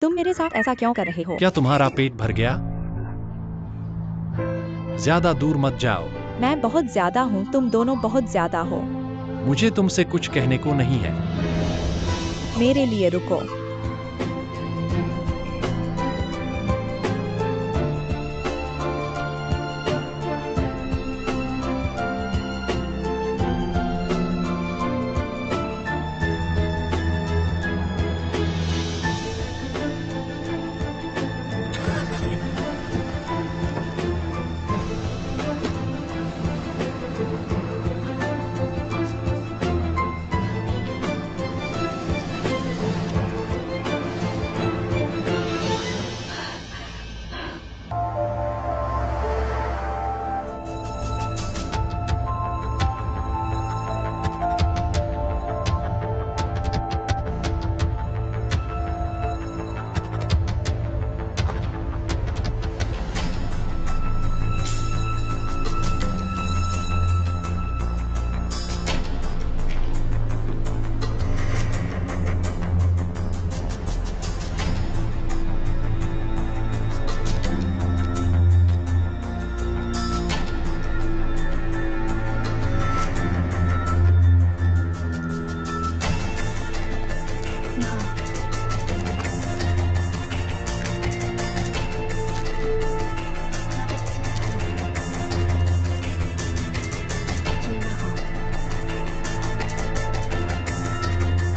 तुम मेरे साथ ऐसा क्यों कर रहे हो? क्या तुम्हारा पेट भर गया? ज्यादा दूर मत जाओ। मैं बहुत ज्यादा हूँ, तुम दोनों बहुत ज्यादा हो। मुझे तुमसे कुछ कहने को नहीं है। मेरे लिए रुको।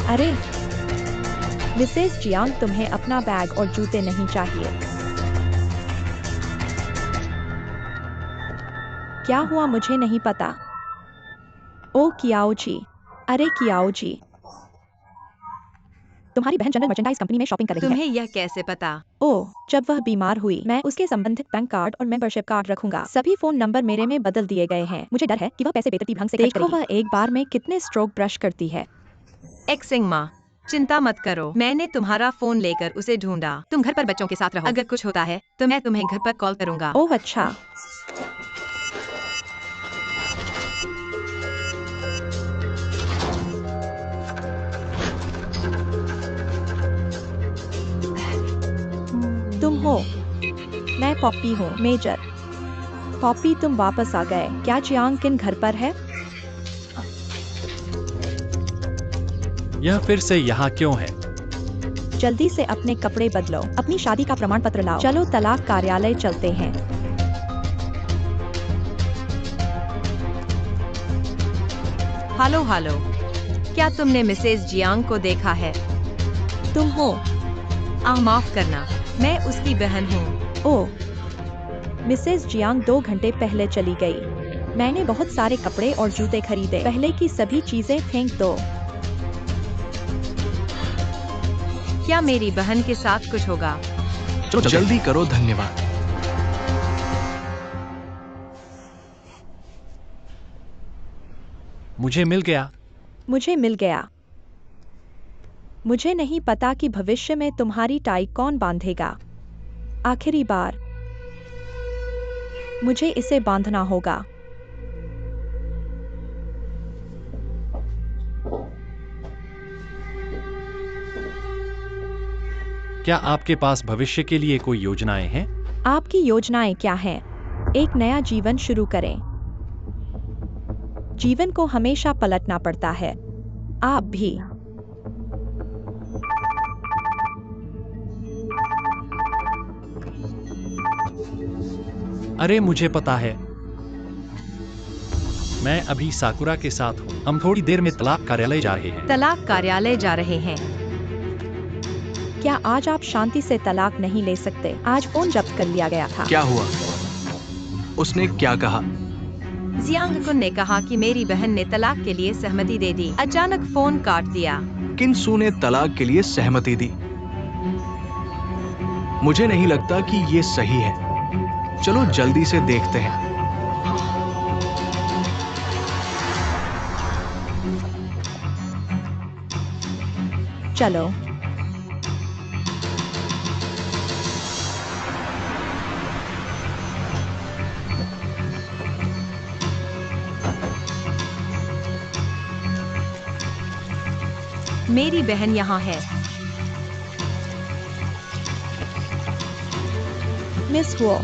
अरे मिसेस जियांग, तुम्हें अपना बैग और जूते नहीं चाहिए? क्या हुआ मुझे नहीं पता। ओ कियाओ जी। अरे कियाओ जी, तुम्हारी बहन जनरल मर्चेंडाइज कंपनी में शॉपिंग कर रही है। तुम्हें यह कैसे पता? ओह, जब वह बीमार हुई मैं उसके संबंधित बैंक कार्ड और मेंबरशिप कार्ड रखूंगा। सभी फोन नंबर मेरे में बदल दिए गए हैं। मुझे डर है कि वह पैसे बेतरतीब ढंग से खर्च करेगी। वह एक बार में कितने स्ट्रोक ब्रश करती है। एक्सिंग माँ, चिंता मत करो, मैंने तुम्हारा फोन लेकर उसे ढूंढा। तुम घर पर बच्चों के साथ रहो। अगर कुछ होता है तो मैं तुम्हें घर पर कॉल करूंगा। ओह अच्छा। तुम हो? मैं पॉप्पी हूँ मेजर। पॉप्पी, तुम वापस आ गए। क्या चियांग किन घर पर है? यह फिर से यहाँ क्यों है? जल्दी से अपने कपड़े बदलो, अपनी शादी का प्रमाण पत्र लाओ। चलो तलाक कार्यालय चलते हैं। हेलो हेलो, क्या तुमने मिसेस जियांग को देखा है? तुम हो? माफ करना, मैं उसकी बहन हूँ। ओह, मिसेस जियांग 2 घंटे पहले चली गई। मैंने बहुत सारे कपड़े और जूते खरीदे। पहले की सभी चीजें फेंक दो। क्या मेरी बहन के साथ कुछ होगा? तो जल्दी करो, धन्यवाद। मुझे मिल गया। मुझे मिल गया। मुझे नहीं पता कि भविष्य में तुम्हारी टाई कौन बांधेगा। आखिरी बार मुझे इसे बांधना होगा। क्या आपके पास भविष्य के लिए कोई योजनाएं हैं? आपकी योजनाएं क्या हैं? एक नया जीवन शुरू करें। जीवन को हमेशा पलटना पड़ता है। आप भी। अरे मुझे पता है। मैं अभी साकुरा के साथ हूँ। हम थोड़ी देर में तलाक कार्यालय जा रहे हैं। तलाक कार्यालय जा रहे हैं? क्या आज आप शांति से तलाक नहीं ले सकते? आज फोन जब्त कर लिया गया था। क्या हुआ? उसने क्या कहा? जियांग कुन ने कहा कि मेरी बहन ने तलाक के लिए सहमति दे दी। अचानक फोन काट दिया। किनसू ने तलाक के लिए सहमति दी? मुझे नहीं लगता कि ये सही है। चलो जल्दी से देखते हैं। चलो। मेरी बहन यहाँ है। मिस हुओ,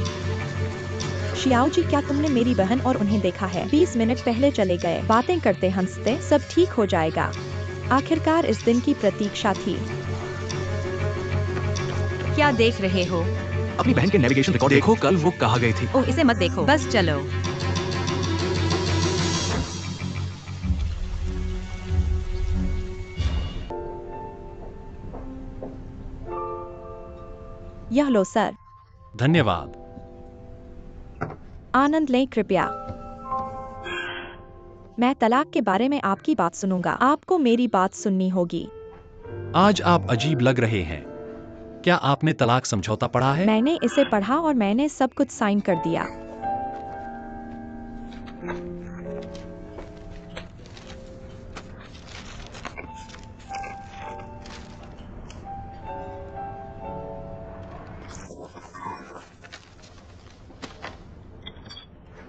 शियाओ जी, क्या तुमने मेरी बहन और उन्हें देखा है? 20 मिनट पहले चले गए, बातें करते हंसते, सब ठीक हो जाएगा। आखिरकार इस दिन की प्रतीक्षा थी। क्या देख रहे हो? अपनी बहन के नेविगेशन रिकॉर्ड देखो, कल वो कहाँ गई थी। ओह, इसे मत देखो, बस चलो। यह लो सर। धन्यवाद। आनंद लें कृपया। मैं तलाक के बारे में आपकी बात सुनूंगा। आपको मेरी बात सुननी होगी। आज आप अजीब लग रहे हैं। क्या आपने तलाक समझौता पढ़ा है? मैंने इसे पढ़ा और मैंने सब कुछ साइन कर दिया।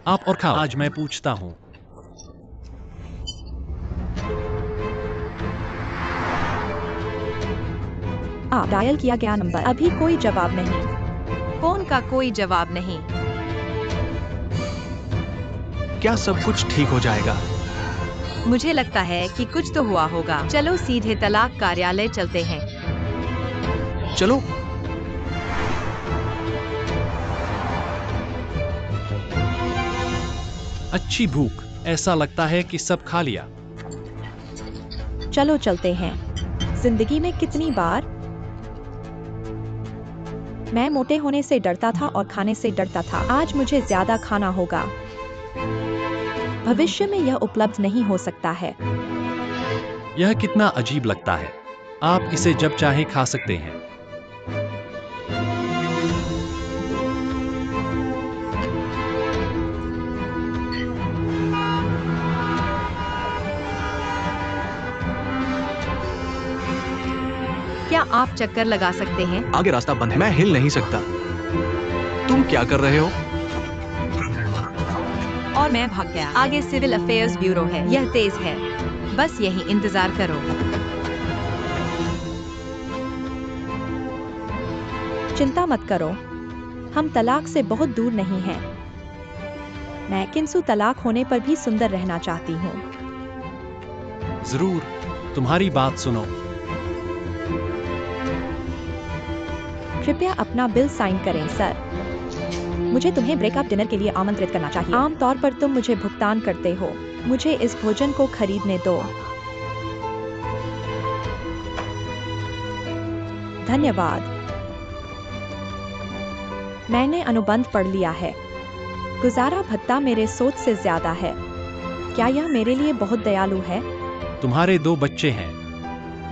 आप और खाओ। आज मैं पूछता हूँ। आप डायल किया गया नंबर, अभी कोई जवाब नहीं। फोन का कोई जवाब नहीं। क्या सब कुछ ठीक हो जाएगा? मुझे लगता है कि कुछ तो हुआ होगा। चलो सीधे तलाक कार्यालय चलते हैं। चलो। अच्छी भूख, ऐसा लगता है कि सब खा लिया। चलो चलते हैं। जिंदगी में कितनी बार मैं मोटे होने से डरता था और खाने से डरता था। आज मुझे ज्यादा खाना होगा। भविष्य में यह उपलब्ध नहीं हो सकता है। यह कितना अजीब लगता है। आप इसे जब चाहे खा सकते हैं। क्या आप चक्कर लगा सकते हैं? आगे रास्ता बंद है, मैं हिल नहीं सकता। तुम क्या कर रहे हो? और मैं भाग गया। आगे सिविल अफेयर्स ब्यूरो है, यह तेज है। बस यही इंतजार करो। चिंता मत करो, हम तलाक से बहुत दूर नहीं हैं। मैं किंसु तलाक होने पर भी सुंदर रहना चाहती हूँ। जरूर, तुम्हारी बात सुनो। कृपया अपना बिल साइन करें सर। मुझे तुम्हें ब्रेकअप डिनर के लिए आमंत्रित करना चाहिए। आमतौर पर तुम मुझे भुगतान करते हो। मुझे इस भोजन को खरीदने दो। धन्यवाद। मैंने अनुबंध पढ़ लिया है। गुजारा भत्ता मेरे सोच से ज्यादा है। क्या यह मेरे लिए बहुत दयालु है? तुम्हारे 2 बच्चे हैं।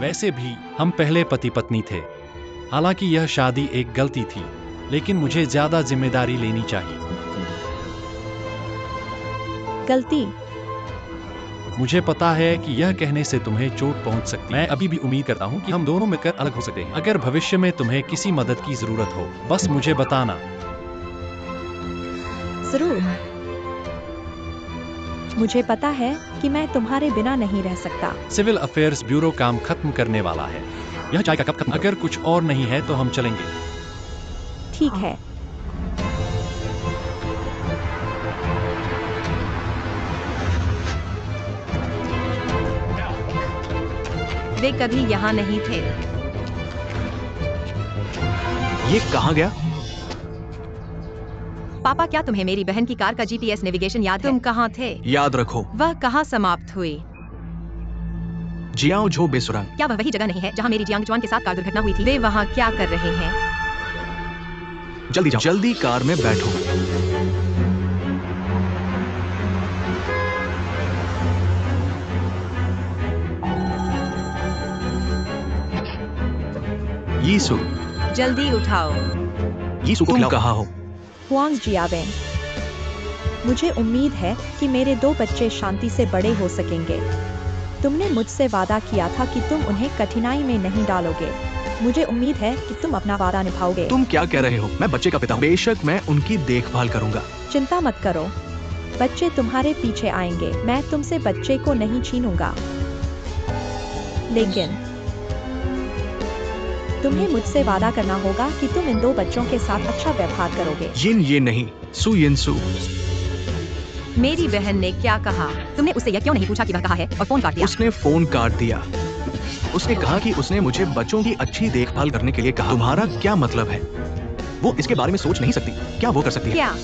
वैसे भी हम पहले पति पत्नी थे। हालांकि यह शादी एक गलती थी, लेकिन मुझे ज्यादा जिम्मेदारी लेनी चाहिए। गलती? मुझे पता है कि यह कहने से तुम्हें चोट पहुंच सकती है। मैं अभी भी उम्मीद करता हूं कि हम दोनों मिलकर अलग हो सकते हैं। अगर भविष्य में तुम्हें किसी मदद की जरूरत हो, बस मुझे बताना। जरूर। मुझे पता है कि मैं तुम्हारे बिना नहीं रह सकता। सिविल अफेयर्स ब्यूरो काम खत्म करने वाला है। यह चाय का कप खत्म। अगर कुछ और नहीं है तो हम चलेंगे। ठीक है। वे कभी यहाँ नहीं थे। ये कहाँ गया? पापा, क्या तुम्हें मेरी बहन की कार का जीपीएस नेविगेशन याद है? तुम कहाँ थे? याद रखो, वह कहाँ समाप्त हुई? जियाओ झो बेसुरांग। क्या वह वही जगह नहीं है जहाँ मेरी जियांग चुआन के साथ कार दुर्घटना हुई थी? वे वहाँ क्या कर रहे हैं? जल्दी जाओ, जल्दी कार में बैठो। यीशु, जल्दी उठाओ। यीशु को तुम कहाँ हो? हुआंग जियावेन, मुझे उम्मीद है कि मेरे 2 बच्चे शांति से बड़े हो सकेंगे। तुमने मुझसे वादा किया था कि तुम उन्हें कठिनाई में नहीं डालोगे। मुझे उम्मीद है कि तुम अपना वादा निभाओगे। तुम क्या कह रहे हो? मैं बच्चे का पिता हूँ। बेशक मैं उनकी देखभाल करूंगा। चिंता मत करो, बच्चे तुम्हारे पीछे आएंगे। मैं तुमसे बच्चे को नहीं छीनूंगा, लेकिन तुम्हें मुझसे वादा करना होगा कि तुम इन 2 बच्चों के साथ अच्छा व्यवहार करोगे। ये नहीं, सु यिनसु। मेरी बहन ने क्या कहा? तुमने उससे यह क्यों नहीं पूछा कि वह कहाँ है और फोन काट दिया? उसने फोन काट दिया। उसने कहा कि उसने मुझे बच्चों की अच्छी देखभाल करने के लिए कहा। तुम्हारा क्या मतलब है? वो इसके बारे में सोच नहीं सकती। क्या वो कर सकती है? क्या?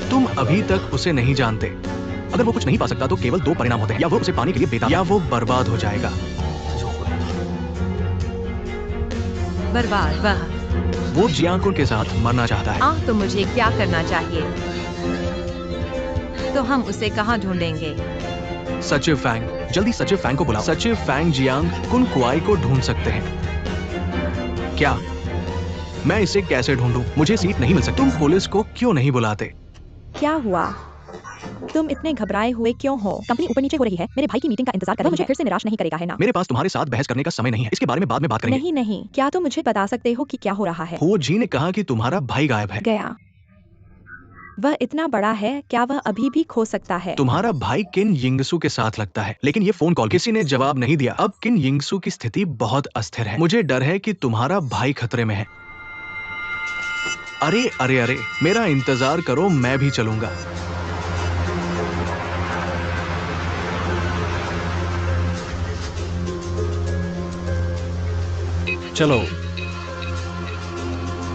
तुम अभी तक उसे नहीं जानते। अगर वो कुछ नहीं पा सकता तो केवल 2 परिणाम होते हैं, या वो उसे पाने के लिए बेताब, या वो बर्बाद हो जाएगा। बर्बाद? वह वो जियांग के साथ मरना चाहता है। तो मुझे क्या करना चाहिए? तो हम उसे कहाँ ढूंढेंगे? सचिव फैंग, जल्दी सचिव फैंग को बुलाओ। सचिव फैंग जियांग कुन कुआई को ढूंढ सकते हैं। क्या? मैं इसे कैसे ढूंढूं? मुझे सीट नहीं मिल सकती। तुम पुलिस को क्यों नहीं बुलाते? क्या हुआ? तुम इतने घबराए हुए क्यों हो? कंपनी ऊपर नीचे हो रही है। मेरे भाई की मीटिंग का इंतजार कर रही है। मुझे फिर से निराश नहीं करेगा, है ना? मेरे पास तुम्हारे साथ बहस करने का समय नहीं है। इसके बारे में बाद में बात करेंगे। नहीं, क्या तुम मुझे बता सकते हो कि क्या हो रहा है? हो जी ने कहा कि तुम्हारा भाई गायब है। गया। वह इतना बड़ा है, क्या वह अभी भी खो सकता है? तुम्हारा भाई किन यिंगसू के साथ लगता है, लेकिन ये फोन कॉल किसी ने जवाब नहीं दिया। अब किन यिंगसू की स्थिति बहुत अस्थिर है। मुझे डर है कि तुम्हारा भाई खतरे में है। अरे अरे अरे, मेरा इंतजार करो, मैं भी चलूंगा। चलो।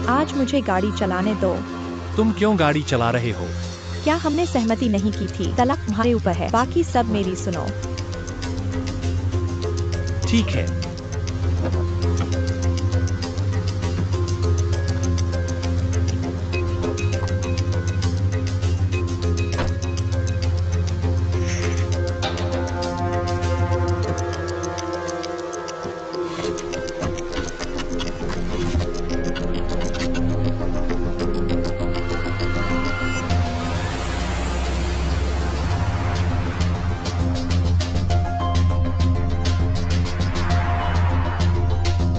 आज मुझे गाड़ी चलाने दो। तुम क्यों गाड़ी चला रहे हो? क्या हमने सहमति नहीं की थी? तलाक तुम्हारे ऊपर है, बाकी सब मेरी सुनो। ठीक है।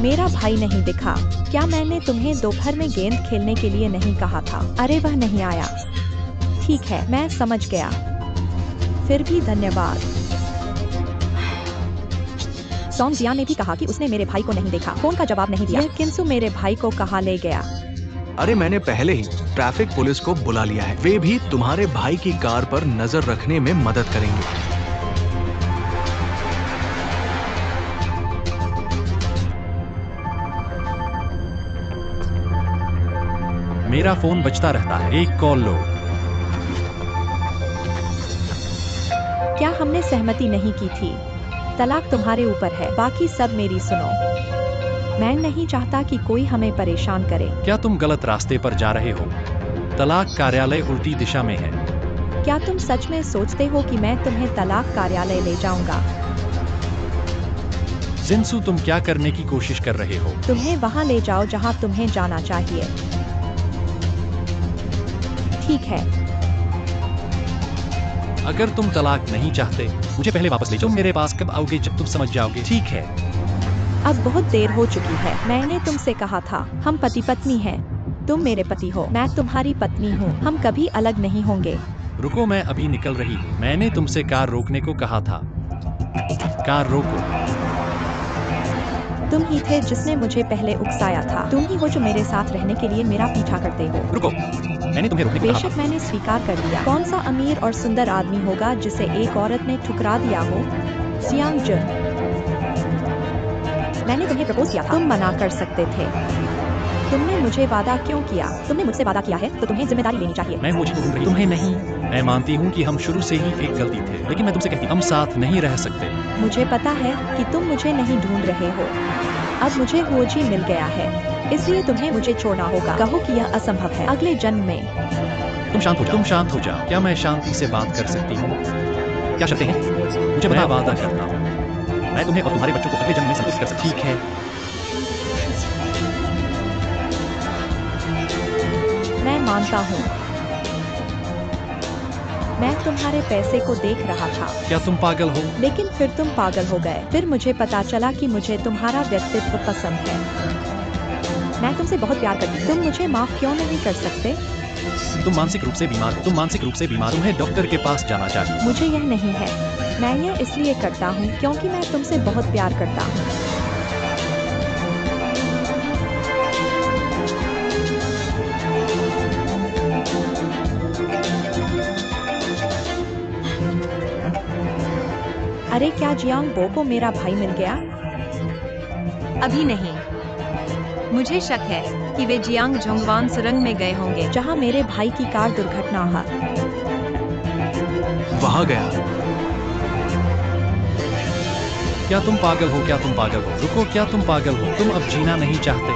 मेरा भाई नहीं दिखा। क्या मैंने तुम्हें दोपहर में गेंद खेलने के लिए नहीं कहा था? अरे वह नहीं आया। ठीक है, मैं समझ गया। फिर भी धन्यवाद। सॉन्ग जिया ने भी कहा कि उसने मेरे भाई को नहीं देखा। फोन का जवाब नहीं दिया। यह किंसु मेरे भाई को कहाँ ले गया? अरे मैंने पहले ही ट्रैफिक पुलिस को बुला लिया है। वे भी तुम्हारे भाई की कार पर नजर रखने में मदद करेंगे। मेरा फोन बजता रहता है। एक कॉल लो। क्या हमने सहमति नहीं की थी? तलाक तुम्हारे ऊपर है, बाकी सब मेरी सुनो। मैं नहीं चाहता कि कोई हमें परेशान करे। क्या तुम गलत रास्ते पर जा रहे हो? तलाक कार्यालय उल्टी दिशा में है। क्या तुम सच में सोचते हो कि मैं तुम्हें तलाक कार्यालय ले जाऊंगा? जिनसू, तुम क्या करने की कोशिश कर रहे हो? तुम्हें वहां ले जाओ जहां तुम्हें जाना चाहिए। ठीक है। अगर तुम तलाक नहीं चाहते, मुझे पहले वापस ले जाओ। तुम मेरे पास कब आओगे? जब तुम समझ जाओगे। ठीक है। अब बहुत देर हो चुकी है। मैंने तुमसे कहा था, हम पति पत्नी हैं। तुम मेरे पति हो, मैं तुम्हारी पत्नी हूँ। हम कभी अलग नहीं होंगे। रुको, मैं अभी निकल रही हूँ। मैंने तुमसे कार रोकने को कहा था। कार रोको। तुम ही थे जिसने मुझे पहले उकसाया था। तुम ही हो जो मेरे साथ रहने के लिए मेरा पीछा करते हो। रुको, मैंने तुम्हें रोकने को कहा बेशक था। मैंने स्वीकार कर लिया। कौन सा अमीर और सुंदर आदमी होगा जिसे एक औरत ने ठुकरा दिया हो? जियांग जन, मैंने तुम्हें प्रपोज किया था। तुम मना कर सकते थे। तुमने मुझे वादा क्यों किया? तुमने मुझसे वादा किया है तो तुम्हें जिम्मेदारी लेनी चाहिए। मैं मुझे ढूंढ रही, तुम्हें नहीं। मैं मानती हूँ कि हम शुरू से ही एक गलती थे, लेकिन मैं तुमसे कहती हूँ, हम साथ नहीं रह सकते। मुझे पता है कि तुम मुझे नहीं ढूंढ रहे हो। अब मुझे होजी मिल गया है, इसलिए तुम्हें मुझे छोड़ना होगा। कहो कि यह असंभव है। अगले जन्म में। तुम शांत हो जाओ। तुम शांत हो जाओ। क्या मैं शांति से बात कर सकती हूँ? क्या शर्तें हैं? मुझे बता। वादा करता हूँ मैं तुम्हें और तुम्हारे बच्चों को अगले जन्म में संतुष्ट कर सकती। ठीक है। मैं मानता हूँ। मैं तुम्हारे पैसे को देख रहा था। क्या तुम पागल हो? लेकिन फिर तुम पागल हो गए। फिर मुझे पता चला कि मुझे तुम्हारा व्यक्तित्व पसंद है। मैं तुमसे बहुत प्यार करती हूँ। तुम मुझे माफ क्यों नहीं कर सकते? तुम मानसिक रूप से बीमार हो। तुम मानसिक रूप से बीमार। तुम्हें डॉक्टर के पास जाना चाहिए। मुझे यह नहीं है। मैं यह इसलिए करता हूँ क्योंकि मैं तुमसे बहुत प्यार करता हूँ। अरे क्या जियांग बो को मेरा भाई मिल गया? अभी नहीं। मुझे शक है कि वे जियांग झोंगवान सुरंग में गए होंगे। जहाँ मेरे भाई की कार दुर्घटना हुआ। वहां गया। क्या तुम पागल हो? क्या तुम पागल हो? रुको, क्या तुम पागल हो? तुम अब जीना नहीं चाहते?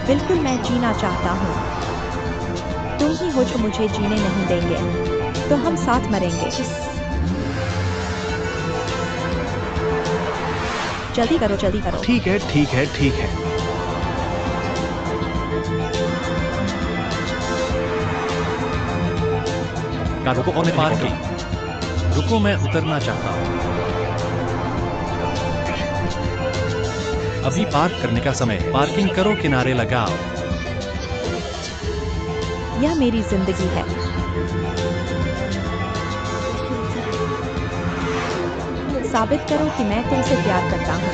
बिल्कुल मैं जीना चाहता हूँ। तुम ही हो जो मुझे जीने नहीं देंगे। तो हम साथ मरेंगे। जल्दी करो, जल्दी करो। ठीक है, ठीक है, ठीक है। कार रुको और मैं पार करूं। रुको, मैं उतरना चाहता हूँ। अभी पार्क करने का समय है। पार्किंग करो, किनारे लगाओ। यह मेरी जिंदगी है। साबित करो कि मैं तुमसे प्यार करता हूँ।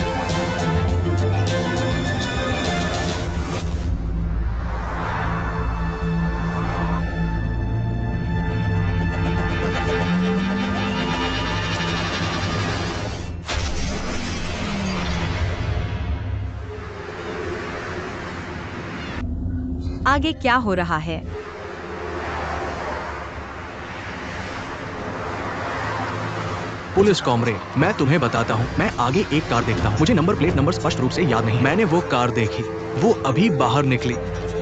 आगे क्या हो रहा है? पुलिस कॉमरेड, मैं तुम्हें बताता हूँ। मैं आगे एक कार देखता हूँ। मुझे नंबर प्लेट नंबर स्पष्ट रूप से याद नहीं। मैंने वो कार देखी। वो अभी बाहर निकली।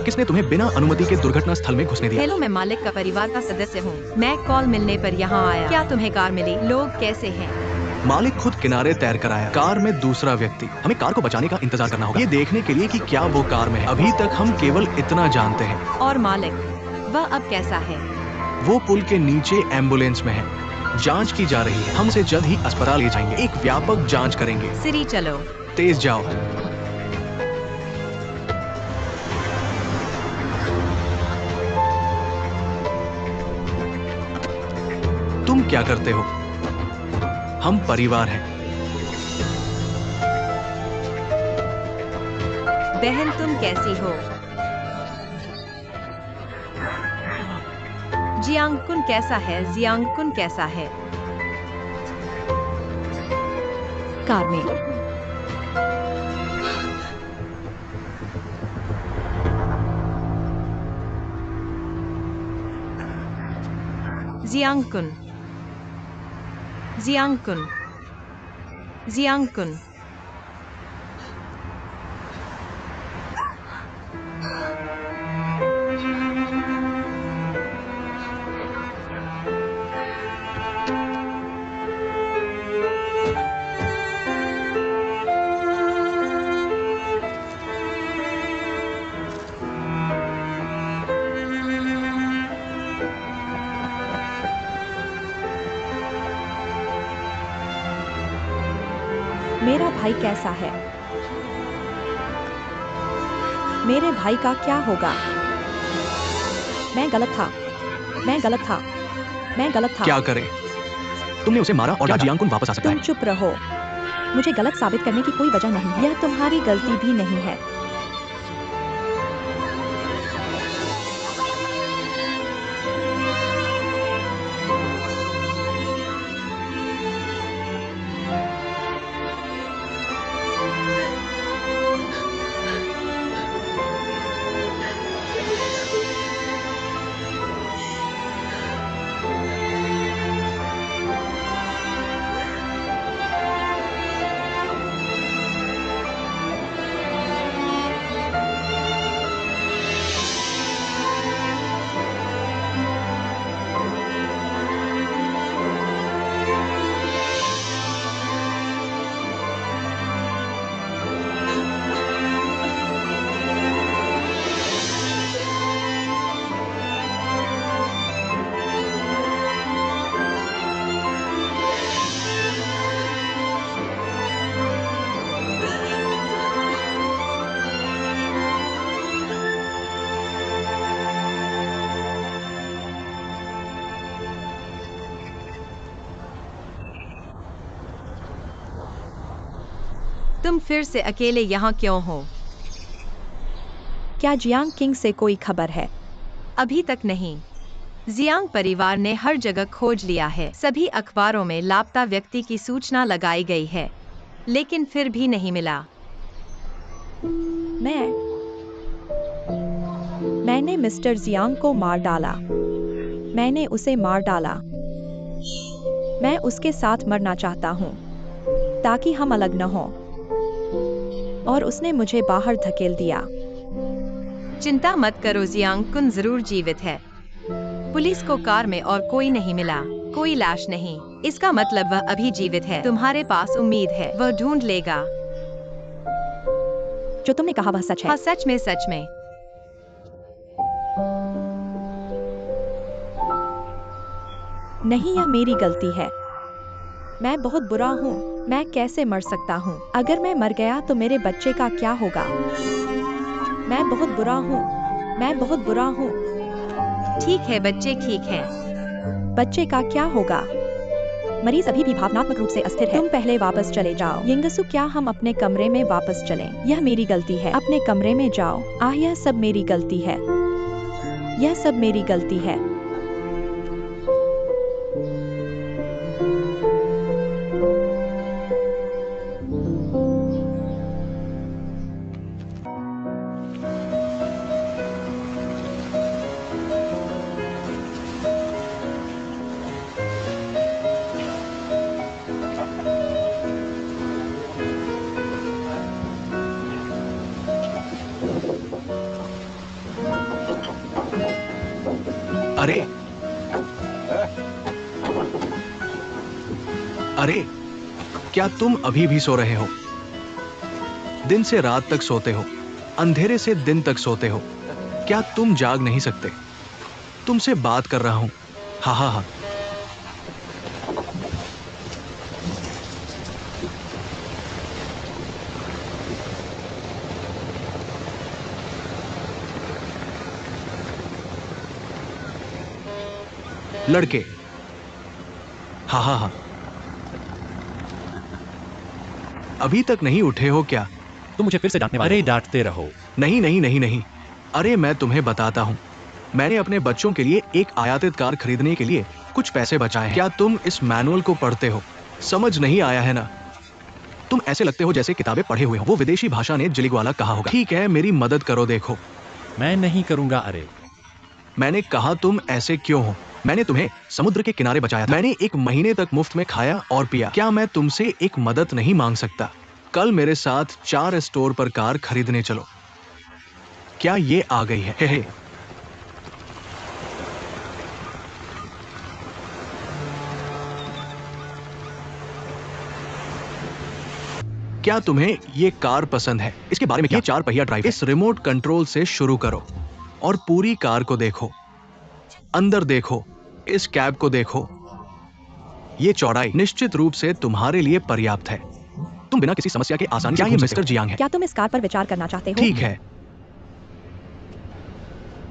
किसने तुम्हें बिना अनुमति के दुर्घटना स्थल में घुसने दिया? हेलो, मैं मालिक का परिवार का सदस्य हूँ। मैं कॉल मिलने पर यहाँ आया। क्या तुम्हें कार मिली? लोग कैसे हैं? मालिक खुद किनारे तैर कर आया। कार में दूसरा व्यक्ति। हमें कार को बचाने का इंतजार करना होगा, ये देखने के लिए कि क्या वो कार में है। अभी तक हम केवल इतना जानते हैं। और मालिक, वह अब कैसा है? वो पुल के नीचे एम्बुलेंस में है। जांच की जा रही है। हम उसे जल्द ही अस्पताल ले जाएंगे। एक व्यापक जांच करेंगे। सिरी चलो। तेज जाओ। तुम क्या करते हो? हम परिवार हैं। बहन, तुम कैसी हो? जियांग कुन कैसा है? जियांग कुन कैसा है? कार में। जियांग कुन, जियांग कुन, जियांग कुन। मेरा भाई कैसा है? मेरे भाई का क्या होगा? मैं गलत था। मैं गलत था। मैं गलत था। क्या करें? तुमने उसे मारा और क्या जियांग कुन वापस आ सकता तुम है? चुप रहो। मुझे गलत साबित करने की कोई वजह नहीं। यह तुम्हारी गलती भी नहीं है। तुम फिर से अकेले यहाँ क्यों हो? क्या जियांग किंग से कोई खबर है? अभी तक नहीं। जियांग परिवार ने हर जगह खोज लिया है। सभी अखबारों में लापता व्यक्ति की सूचना लगाई गई है, लेकिन फिर भी नहीं मिला। मैंने मिस्टर जियांग को मार डाला। मैंने उसे मार डाला। मैं उसके साथ मरना चाहता हूँ ताकि हम अलग न हों। और उसने मुझे बाहर धकेल दिया। चिंता मत करो, जियांग कुन जरूर जीवित है। पुलिस को कार में और कोई नहीं मिला, कोई लाश नहीं। इसका मतलब वह अभी जीवित है। तुम्हारे पास उम्मीद है, वह ढूंढ लेगा। जो तुमने कहा वह सच है। हाँ, सच में, सच में। नहीं, यह मेरी गलती है। मैं बहुत बुरा हूँ। मैं कैसे मर सकता हूँ? अगर मैं मर गया तो मेरे बच्चे का क्या होगा? मैं बहुत बुरा हूँ। मैं बहुत बुरा हूँ। ठीक है बच्चे, ठीक है। बच्चे का क्या होगा? मरीज अभी भी भावनात्मक रूप से अस्थिर है। तुम पहले वापस चले जाओ। यिंगसू, क्या हम अपने कमरे में वापस चलें? यह मेरी गलती है। अपने कमरे में जाओ। यह सब मेरी गलती है। यह सब मेरी गलती है। अरे अरे, क्या तुम अभी भी सो रहे हो? दिन से रात तक सोते हो, अंधेरे से दिन तक सोते हो। क्या तुम जाग नहीं सकते? तुमसे बात कर रहा हूं। हा हा हा। लड़के, हा हा हा। अभी तक नहीं उठे हो क्या? तुम मुझे फिर से डांटने वाले? अरे डांटते रहो। नहीं नहीं नहीं नहीं। अरे मैं तुम्हें बताता हूं। मैंने अपने बच्चों के लिए एक आयातित कार खरीदने के लिए कुछ पैसे बचाए हैं। क्या तुम इस मैनुअल को पढ़ते हो? समझ नहीं आया है ना? तुम ऐसे लगते हो जैसे किताबें पढ़े हुए हो। वो विदेशी भाषा ने जिलिग्वाला कहा होगा। ठीक है, मेरी मदद करो। देखो, मैं नहीं करूंगा। अरे मैंने कहा तुम ऐसे क्यों हो? मैंने तुम्हें समुद्र के किनारे बचाया था। मैंने 1 महीने तक मुफ्त में खाया और पिया। क्या मैं तुमसे एक मदद नहीं मांग सकता? कल मेरे साथ 4 स्टोर पर कार खरीदने चलो। क्या ये आ गई है? हे। क्या तुम्हें ये कार पसंद है? इसके बारे में क्या? ये 4 पहिया ड्राइव है। इस रिमोट कंट्रोल से शुरू करो और पूरी कार को देखो। अंदर देखो, इस कैब को देखो। ये चौड़ाई निश्चित रूप से तुम्हारे लिए पर्याप्त है। तुम बिना किसी समस्या के आसानी से घूम सकते हो। मिस्टर जियांग है। क्या तुम इस कार पर विचार करना चाहते हो? ठीक है।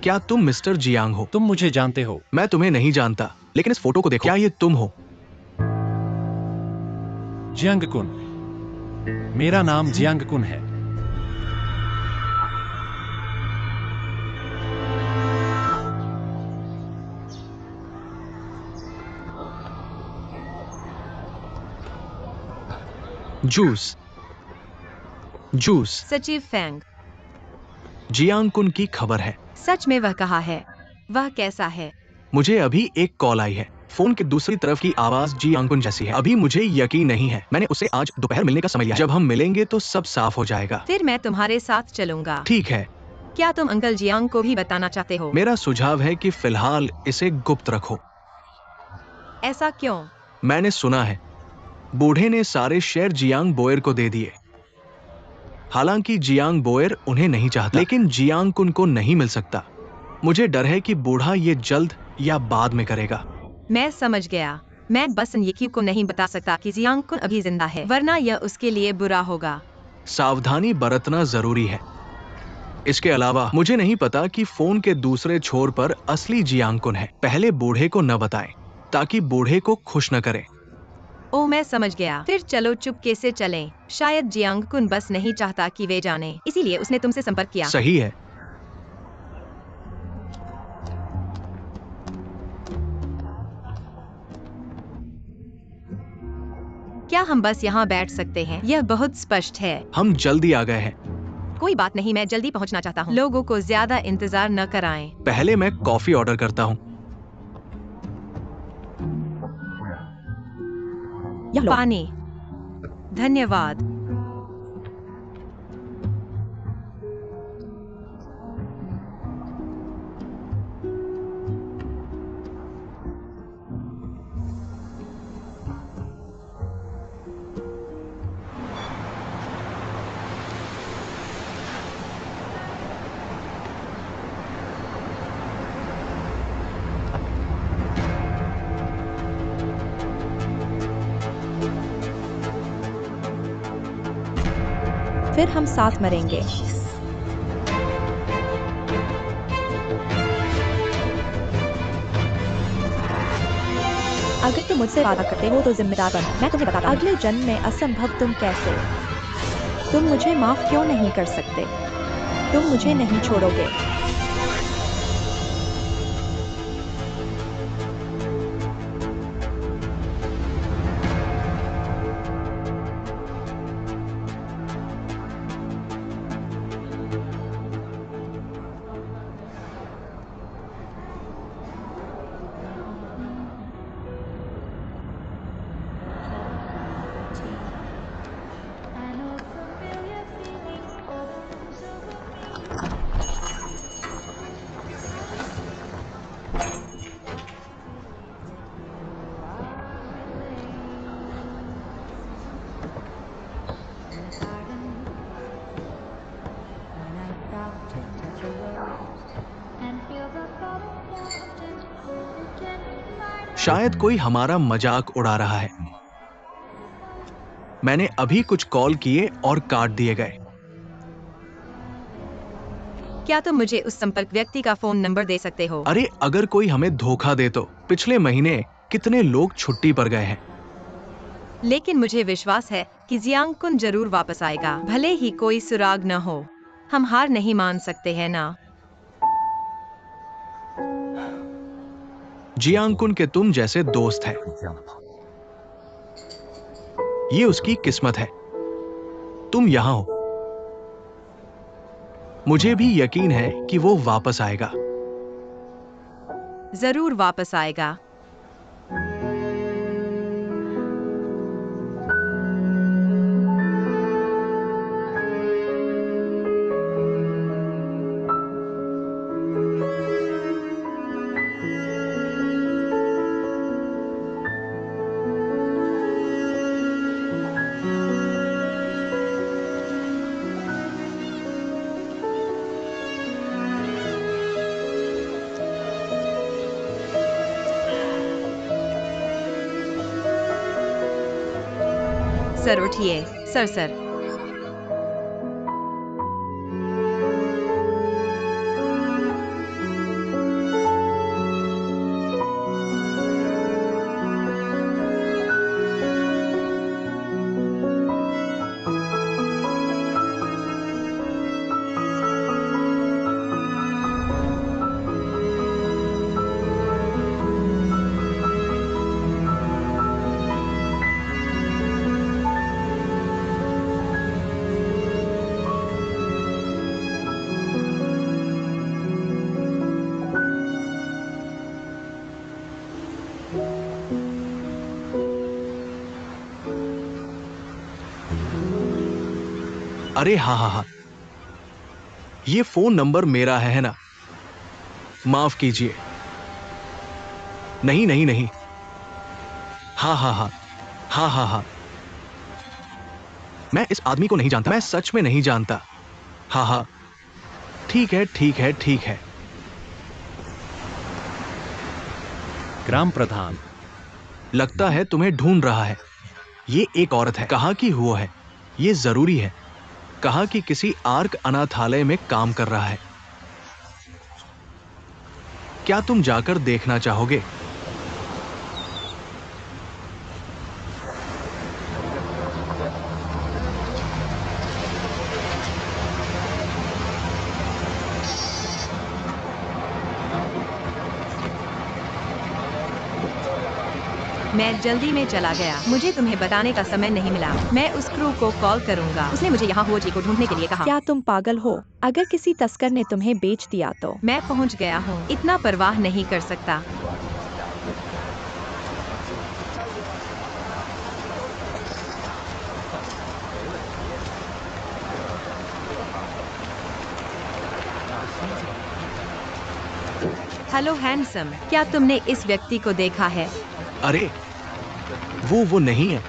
क्या तुम मिस्टर जियांग हो? तुम मुझे जानते हो। मैं तुम्हें नहीं जानता, लेकिन इस फोटो को देखो। क्या ये तुम हो? जियांग कुन। मेरा नाम जियांग कुन है। Juice juice. सचिव फैंग, जियांग कुन की खबर है। सच में वह कहाँ है? वह कैसा है? मुझे अभी एक कॉल आई है। फोन के दूसरी तरफ की आवाज जियांग कुन जैसी है। अभी मुझे यकीन नहीं है। मैंने उसे आज दोपहर मिलने का समय लिया है। जब हम मिलेंगे तो सब साफ हो जाएगा। फिर मैं तुम्हारे साथ चलूंगा। ठीक है। क्या तुम अंकल जियांग को भी बताना चाहते हो? मेरा सुझाव है कि फिलहाल इसे गुप्त रखो। ऐसा क्यों? मैंने सुना है बूढ़े ने सारे शेयर जियांग बोयर को दे दिए। हालांकि जियांग बोयर उन्हें नहीं चाहता, लेकिन जियांग कुन को नहीं मिल सकता। मुझे डर है कि बूढ़ा ये जल्द या बाद में करेगा। मैं समझ गया। मैं बस यकी को नहीं बता सकता कि जियांग कुन अभी जिंदा है, वरना यह उसके लिए बुरा होगा। सावधानी बरतना जरूरी है। इसके अलावा मुझे नहीं पता कि फोन के दूसरे छोर पर असली जियांग कुन है। पहले बूढ़े को न बताएं, ताकि बूढ़े को खुश न करें। ओ, मैं समझ गया। फिर चलो चुपके से चलें। शायद जियांग कुन बस नहीं चाहता कि वे जाने, इसीलिए उसने तुमसे संपर्क किया। सही है। क्या हम बस यहाँ बैठ सकते हैं? यह बहुत स्पष्ट है। हम जल्दी आ गए हैं। कोई बात नहीं, मैं जल्दी पहुँचना चाहता हूँ। लोगों को ज्यादा इंतजार न कराएं। पहले मैं कॉफी ऑर्डर करता हूँ। यह लो। पानी। धन्यवाद। फिर हम साथ मरेंगे। अगर तुम मुझसे वादा करते हो तो जिम्मेदार बन। मैं तुम्हें बताता हूं, अगले जन्म में असंभव तुम कैसे? तुम मुझे माफ क्यों नहीं कर सकते? तुम मुझे नहीं छोड़ोगे। शायद कोई हमारा मजाक उड़ा रहा है। मैंने अभी कुछ कॉल किए और काट दिए गए। क्या तुम मुझे उस संपर्क व्यक्ति का फोन नंबर दे सकते हो? अरे अगर कोई हमें धोखा दे तो पिछले महीने कितने लोग छुट्टी पर गए हैं। लेकिन मुझे विश्वास है कि जियांग कुन जरूर वापस आएगा, भले ही कोई सुराग न हो। हम हार नहीं मान सकते हैं ना? जियांग कुन के तुम जैसे दोस्त हैं। ये उसकी किस्मत है। तुम यहां हो। मुझे भी यकीन है कि वो वापस आएगा। जरूर वापस आएगा। सर उठिए, सर। अरे हाँ, ये फोन नंबर मेरा है ना? माफ कीजिए। नहीं। हाँ। मैं इस आदमी को नहीं जानता। मैं सच में नहीं जानता। हाँ। ठीक है। ग्राम प्रधान। लगता है तुम्हें ढूंढ रहा है। ये एक औरत है। कहा कि वो है। ये जरूरी है। कहा कि किसी आर्क अनाथालय में काम कर रहा है। क्या तुम जाकर देखना चाहोगे? मैं जल्दी में चला गया। मुझे तुम्हें बताने का समय नहीं मिला। मैं उस क्रू को कॉल करूंगा। उसने मुझे यहाँ हुओजी को ढूंढने के लिए कहा। क्या तुम पागल हो? अगर किसी तस्कर ने तुम्हें बेच दिया तो? मैं पहुँच गया हूँ। इतना परवाह नहीं कर सकता। हेलो हैंडसम, क्या तुमने इस व्यक्ति को देखा है? अरे वो नहीं है।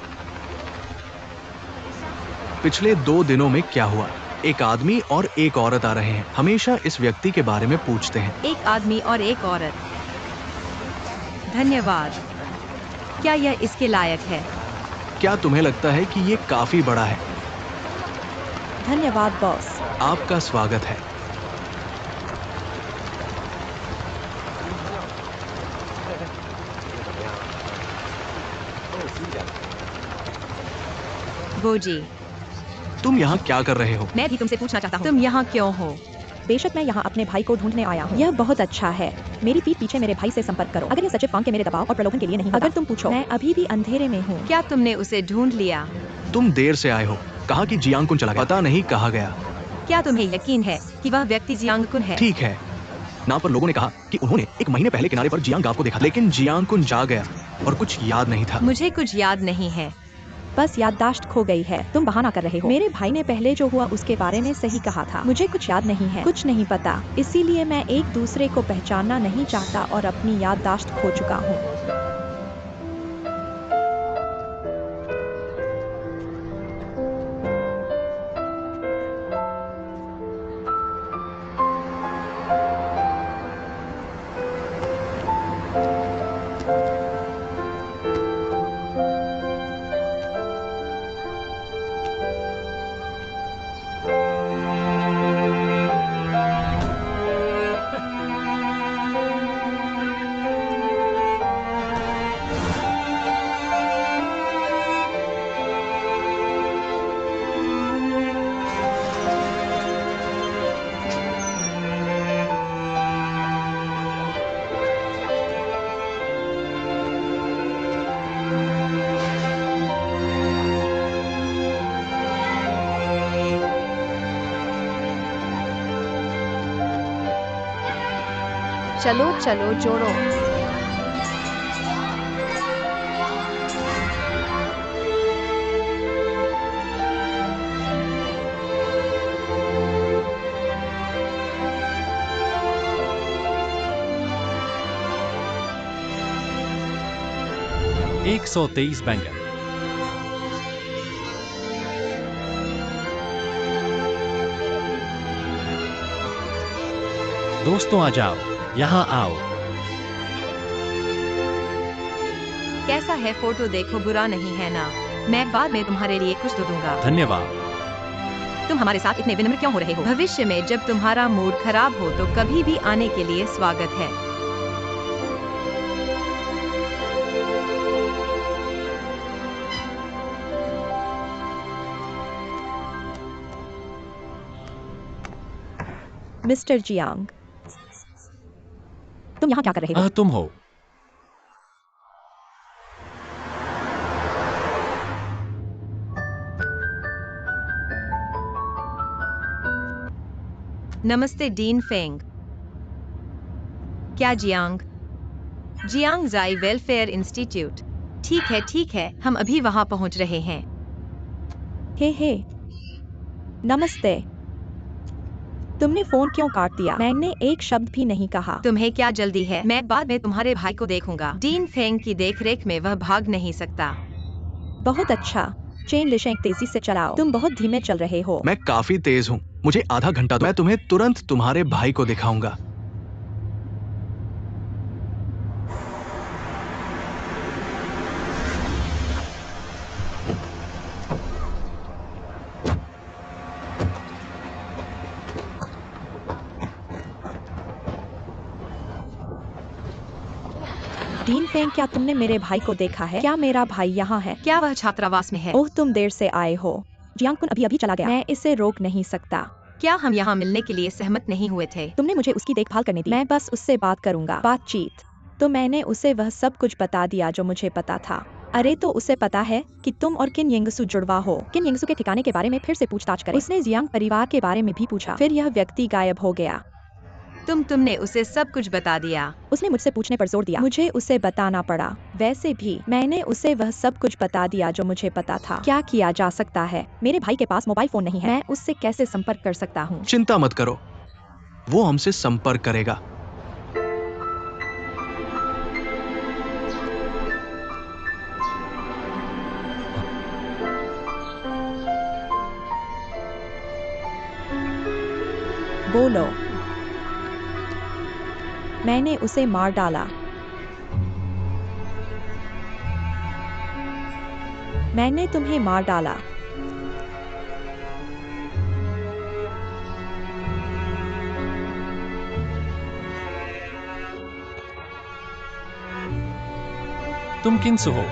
पिछले 2 दिनों में क्या हुआ? एक आदमी और एक औरत आ रहे हैं। हमेशा इस व्यक्ति के बारे में पूछते हैं। एक आदमी और एक औरत। धन्यवाद। क्या यह इसके लायक है? क्या तुम्हें लगता है कि ये काफी बड़ा है? धन्यवाद बॉस। आपका स्वागत है। वो जी, तुम यहाँ क्या कर रहे हो? मैं भी तुमसे पूछना चाहता हूँ, तुम यहाँ क्यों हो? बेशक मैं यहाँ अपने भाई को ढूंढने आया हूँ। यह बहुत अच्छा है। मेरी पीठ पीछे मेरे भाई से संपर्क करो। अगर ये सचिव फांग के मेरे दबाव और प्रलोभन के लिए नहीं, अगर तुम पूछो, मैं अभी भी अंधेरे में हूँ। क्या तुमने उसे ढूंढ लिया? तुम देर से आए हो। कहा कि जियांग कुन चला गया। पता नहीं कहा गया। क्या तुम्हें यकीन है कि वह व्यक्ति जियांग कुन है? ठीक है ना, पर लोगों ने कहा कि उन्होंने 1 महीने पहले किनारे पर जियांग गाव को देखा, लेकिन जियांग कुन जा गया और कुछ याद नहीं था। मुझे कुछ याद नहीं है। बस याददाश्त खो गई है। तुम बहाना कर रहे हो। मेरे भाई ने पहले जो हुआ उसके बारे में सही कहा था। मुझे कुछ याद नहीं है, कुछ नहीं पता। इसीलिए मैं एक दूसरे को पहचानना नहीं चाहता और अपनी याददाश्त खो चुका हूँ। चलो चलो जोड़ो। एक 123 बैंगन। दोस्तों आ जाओ, यहाँ आओ। कैसा है फोटो देखो, बुरा नहीं है ना? मैं बाद में तुम्हारे लिए कुछ तो दूंगा। धन्यवाद। तुम हमारे साथ इतने विनम्र क्यों हो रहे हो? भविष्य में जब तुम्हारा मूड खराब हो तो कभी भी आने के लिए स्वागत है। मिस्टर जियांग, तुम यहाँ क्या कर रहे हो? तुम हो। नमस्ते डीन फेंग। क्या जियांग? जियांग जाई वेलफेयर इंस्टीट्यूट। ठीक है, हम अभी वहाँ पहुँच रहे हैं। हे नमस्ते। तुमने फोन क्यों काट दिया? मैंने एक शब्द भी नहीं कहा। तुम्हें क्या जल्दी है? मैं बाद में तुम्हारे भाई को देखूंगा। डीन फेंग की देखरेख में वह भाग नहीं सकता। बहुत अच्छा। चेन लिशेंग तेजी से चलाओ। तुम बहुत धीमे चल रहे हो। मैं काफी तेज हूँ। मुझे आधा घंटा दो। मैं तुम्हें तुरंत तुम्हारे भाई को दिखाऊंगा। डीन फेंग, क्या तुमने मेरे भाई को देखा है? क्या मेरा भाई यहाँ है? क्या वह छात्रावास में है? ओह, तुम देर से आए हो। जियांग कुन अभी चला गया। मैं इसे रोक नहीं सकता। क्या हम यहाँ मिलने के लिए सहमत नहीं हुए थे? तुमने मुझे उसकी देखभाल करने दी। मैं बस उससे बात करूंगा। बातचीत। तो मैंने उसे वह सब कुछ बता दिया जो मुझे पता था। अरे तो उसे पता है कि तुम और किन यिंगसू जुड़वा हो। किन यिंगसू के ठिकाने के बारे में फिर से पूछताछ करें। उसने जियांग परिवार के बारे में भी पूछा। फिर यह व्यक्ति गायब हो गया। तुमने उसे सब कुछ बता दिया। उसने मुझसे पूछने पर जोर दिया। मुझे उसे बताना पड़ा। वैसे भी मैंने उसे वह सब कुछ बता दिया जो मुझे पता था। क्या किया जा सकता है? मेरे भाई के पास मोबाइल फोन नहीं है। मैं उससे कैसे संपर्क कर सकता हूँ? चिंता मत करो, वो हमसे संपर्क करेगा। बोलो। मैंने उसे मार डाला। मैंने तुम्हें मार डाला। तुम किनसु हो?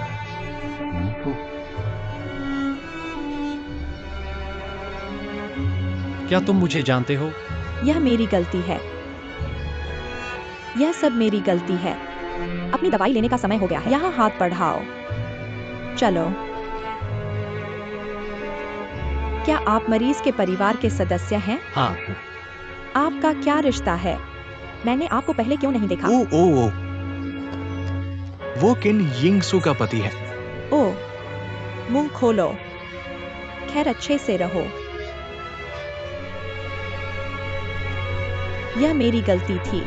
क्या तुम मुझे जानते हो? यह मेरी गलती है। यह सब मेरी गलती है। अपनी दवाई लेने का समय हो गया है। यहाँ हाथ बढ़ाओ। चलो। क्या आप मरीज के परिवार के सदस्य हैं? हाँ। आपका क्या रिश्ता है? मैंने आपको पहले क्यों नहीं देखा? ओ, वो किन यिंगसू का पति है। ओ, मुंह खोलो। खैर अच्छे से रहो। यह मेरी गलती थी।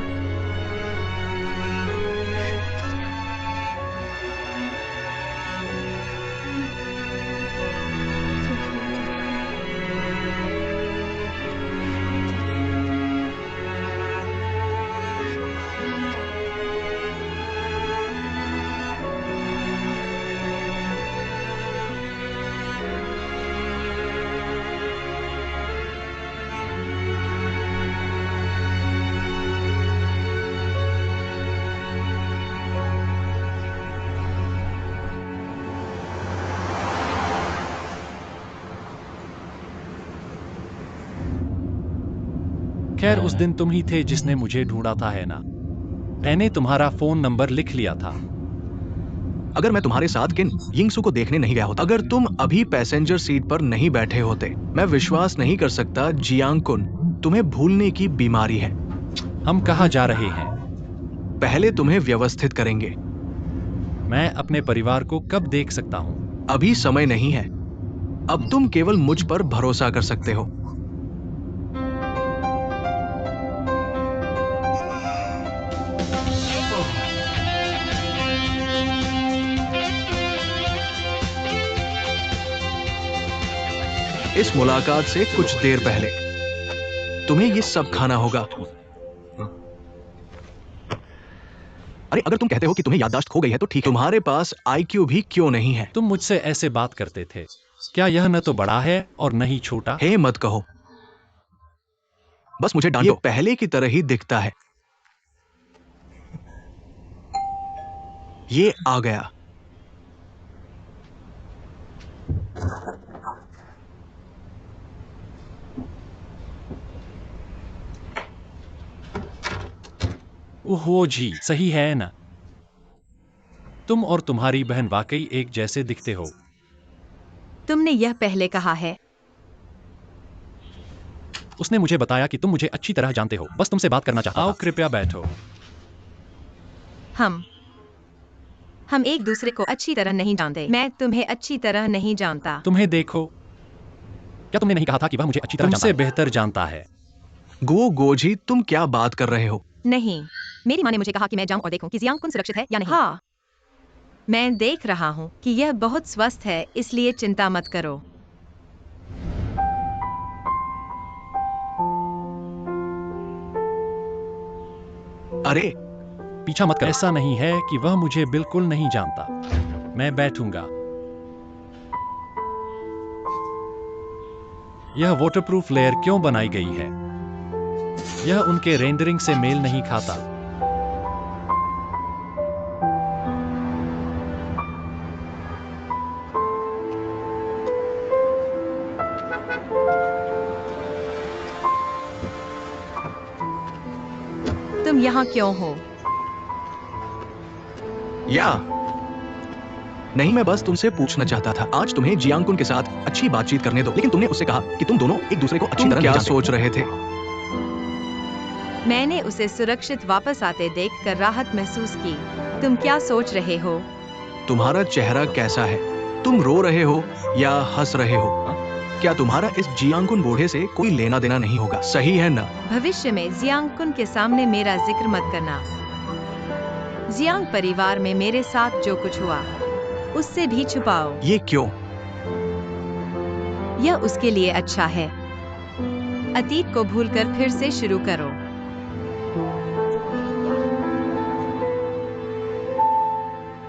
खैर उस दिन तुम ही थे जिसने मुझे ढूंढा था, है ना? मैंने तुम्हारा फोन नंबर लिख लिया था। अगर मैं तुम्हारे साथ किन यिंगसू को देखने नहीं गया होता, अगर तुम अभी पैसेंजर सीट पर नहीं बैठे होते, मैं विश्वास नहीं कर सकता जियांग कुन, तुम्हें भूलने की बीमारी है। हम कहाँ जा रहे हैं? पहले तुम्हें व्यवस्थित करेंगे। मैं अपने परिवार को कब देख सकता हूँ? अभी समय नहीं है। अब तुम केवल मुझ पर भरोसा कर सकते हो। इस मुलाकात से कुछ देर पहले तुम्हें ये सब खाना होगा। अरे अगर तुम कहते हो कि तुम्हें याददाश्त खो गई है तो ठीक है। तुम्हारे पास आईक्यू भी क्यों नहीं है? तुम मुझसे ऐसे बात करते थे। क्या यह न तो बड़ा है और न ही छोटा? हे मत कहो, बस मुझे डांटो। ये पहले की तरह ही दिखता है। ये आ गया। ओहो जी, सही है ना? तुम और तुम्हारी बहन वाकई एक जैसे दिखते हो। तुमने यह पहले कहा है। उसने मुझे बताया कि तुम मुझे अच्छी तरह जानते हो। बस तुमसे बात करना चाहता था। आओ कृपया बैठो। हम एक दूसरे को अच्छी तरह नहीं जानते। मैं तुम्हें अच्छी तरह नहीं जानता। तुम्हें देखो। क्या तुमने नहीं कहा था कि वह मुझे अच्छी तरह जानता है? तुमसे बेहतर जानता है। गोजी, तुम क्या बात कर रहे हो? नहीं, मेरी माँ ने मुझे कहा कि मैं जाऊं और देखूं कि जियांग कुन सुरक्षित है या नहीं। हाँ, मैं देख रहा हूँ कि यह बहुत स्वस्थ है, इसलिए चिंता मत करो। अरे पीछा मत कर। ऐसा नहीं है कि वह मुझे बिल्कुल नहीं जानता। मैं बैठूंगा। यह वाटरप्रूफ लेयर क्यों बनाई गई है? यह उनके रेंडरिंग से मेल नहीं खाता। तुम यहाँ क्यों हो? या नहीं, मैं बस तुमसे पूछना चाहता था। आज तुम्हें जियांग कुन के साथ अच्छी बातचीत करने दो, लेकिन तुमने उससे कहा कि तुम दोनों एक दूसरे को अच्छी तरह क्या सोच रहे थे? मैंने उसे सुरक्षित वापस आते देखकर राहत महसूस की। तुम क्या सोच रहे हो? तुम्हारा चेहरा कैसा है? तुम रो रहे हो या हंस रहे हो? क्या तुम्हारा इस जियांग कुन बूढ़े से कोई लेना देना नहीं होगा, सही है ना? भविष्य में जियांग कुन के सामने मेरा जिक्र मत करना। जियांग परिवार में मेरे साथ जो कुछ हुआ उससे भी छुपाओ। ये क्यों? यह उसके लिए अच्छा है। अतीत को भूलकर फिर से शुरू करो।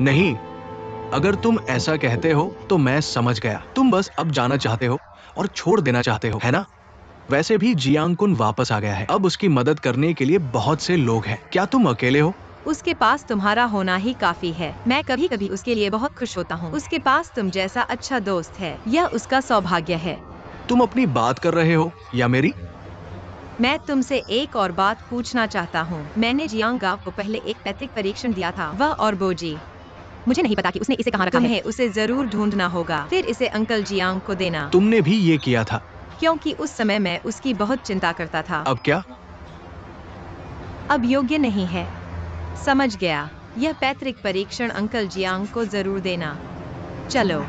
नहीं, अगर तुम ऐसा कहते हो तो मैं समझ गया। तुम बस अब जाना चाहते हो और छोड़ देना चाहते हो, है ना? वैसे भी जियांग कुन वापस आ गया है। अब उसकी मदद करने के लिए बहुत से लोग हैं। क्या तुम अकेले हो? उसके पास तुम्हारा होना ही काफी है। मैं कभी कभी उसके लिए बहुत खुश होता हूँ। उसके पास तुम जैसा अच्छा दोस्त है, यह उसका सौभाग्य है। तुम अपनी बात कर रहे हो या मेरी? मैं तुमसे एक और बात पूछना चाहता हूँ। मैंने जियांग गाव को पहले एक पैतृक परीक्षण दिया था, वह और बोजी। मुझे नहीं पता कि उसने इसे कहाँ रखा है। तुम्हें उसे जरूर ढूंढना होगा, फिर इसे अंकल जियांग को देना। तुमने भी ये किया था? क्योंकि उस समय मैं उसकी बहुत चिंता करता था। अब क्या? अब योग्य नहीं है। समझ गया। यह पैतृक परीक्षण अंकल जियांग को जरूर देना। चलो।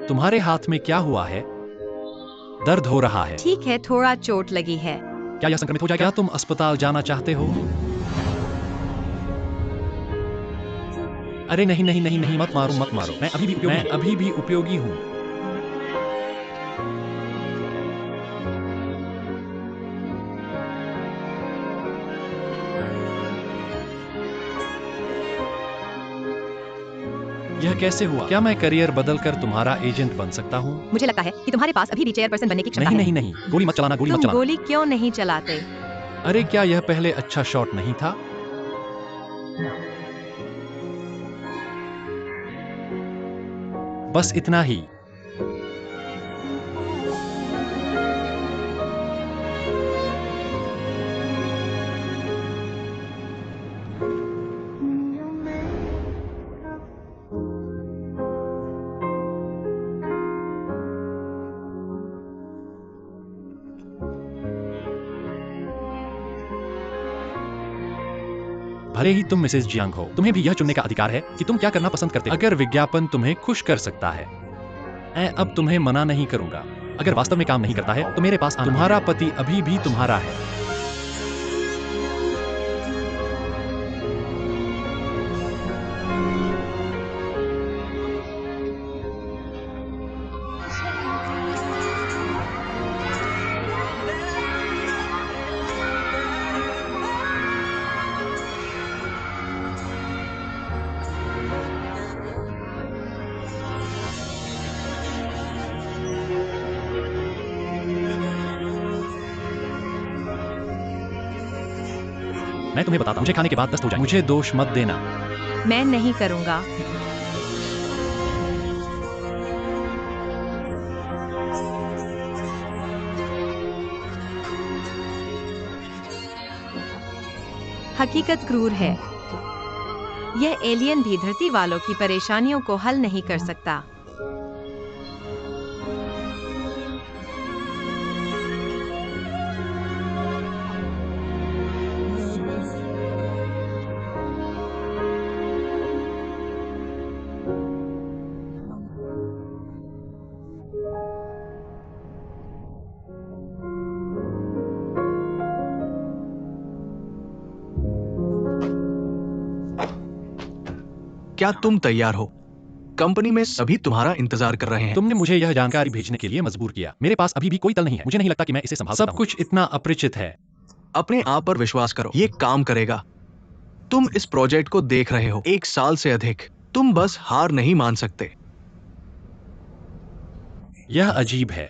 तुम्हारे हाथ में क्या हुआ है? दर्द हो रहा है? ठीक है, थोड़ा चोट लगी है। क्या यह संक्रमित हो जाएगा? क्या तुम अस्पताल जाना चाहते हो? अरे नहीं नहीं नहीं नहीं, मत मारो मत मारो। मैं अभी भी उपयोगी हूँ। यह कैसे हुआ? क्या मैं करियर बदलकर तुम्हारा एजेंट बन सकता हूँ? मुझे लगता है कि तुम्हारे पास अभी भी चेयरपर्सन बनने की क्षमता नहीं है। नहीं नहीं, गोली मत चलाना, गोली मत तुम चलाना। गोली क्यों नहीं चलाते? अरे क्या यह पहले अच्छा शॉट नहीं था? बस इतना ही। भले ही तुम मिसेस जियांग हो, तुम्हें भी यह चुनने का अधिकार है कि तुम क्या करना पसंद करते हो। अगर विज्ञापन तुम्हें खुश कर सकता है, मैं अब तुम्हें मना नहीं करूंगा। अगर वास्तव में काम नहीं करता है तो मेरे पास आना। तुम्हारा पति अभी भी तुम्हारा है। मैं तुम्हें बताता हूँ, मुझे खाने के बाद दस्त हो जाए। मुझे दोष मत देना। मैं नहीं करूंगा। हकीकत क्रूर है। यह एलियन भी धरती वालों की परेशानियों को हल नहीं कर सकता। क्या तुम तैयार हो? कंपनी में सभी तुम्हारा इंतजार कर रहे हैं। तुमने मुझे यह जानकारी भेजने के लिए मजबूर किया। मेरे पास अभी भी कोई तल नहीं है। मुझे नहीं लगता कि मैं इसे संभाल सकता हूं। सब कुछ इतना अपरिचित है। अपने आप पर विश्वास करो, ये काम करेगा। तुम इस प्रोजेक्ट को देख रहे हो 1 साल से अधिक। तुम बस हार नहीं मान सकते। यह अजीब है।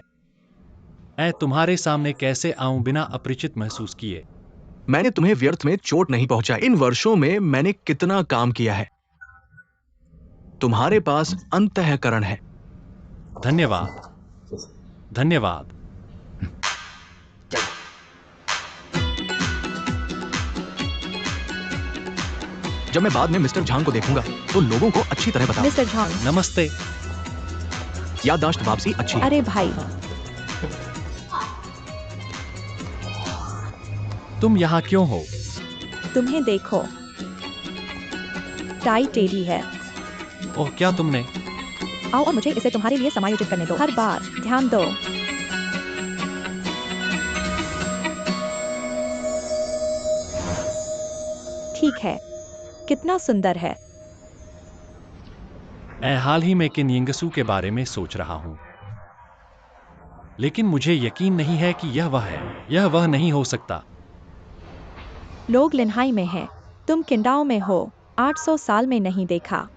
मैं तुम्हारे सामने कैसे आऊं बिना अपरिचित महसूस किए? मैंने तुम्हें व्यर्थ में चोट नहीं पहुंचाई। इन वर्षों में मैंने कितना काम किया है। तुम्हारे पास अंतःकरण है। धन्यवाद। धन्यवाद। जब मैं बाद में मिस्टर झांग को देखूंगा तो लोगों को अच्छी तरह बताऊं। मिस्टर झांग। नमस्ते। याददाश्त वापसी अच्छी है। अरे भाई, तुम यहाँ क्यों हो? तुम्हें देखो, टाई टेढ़ी है। ओह, क्या तुमने? आओ और मुझे इसे तुम्हारे लिए समायोजित करने दो। हर बार ध्यान दो। ठीक है, कितना सुंदर है। मैं हाल ही में किन यिंगसू के बारे में सोच रहा हूँ, लेकिन मुझे यकीन नहीं है कि यह वह है। यह वह नहीं हो सकता। लोग लिन्हाई में हैं। तुम किंडाओ में हो। 800 साल में नहीं देखा।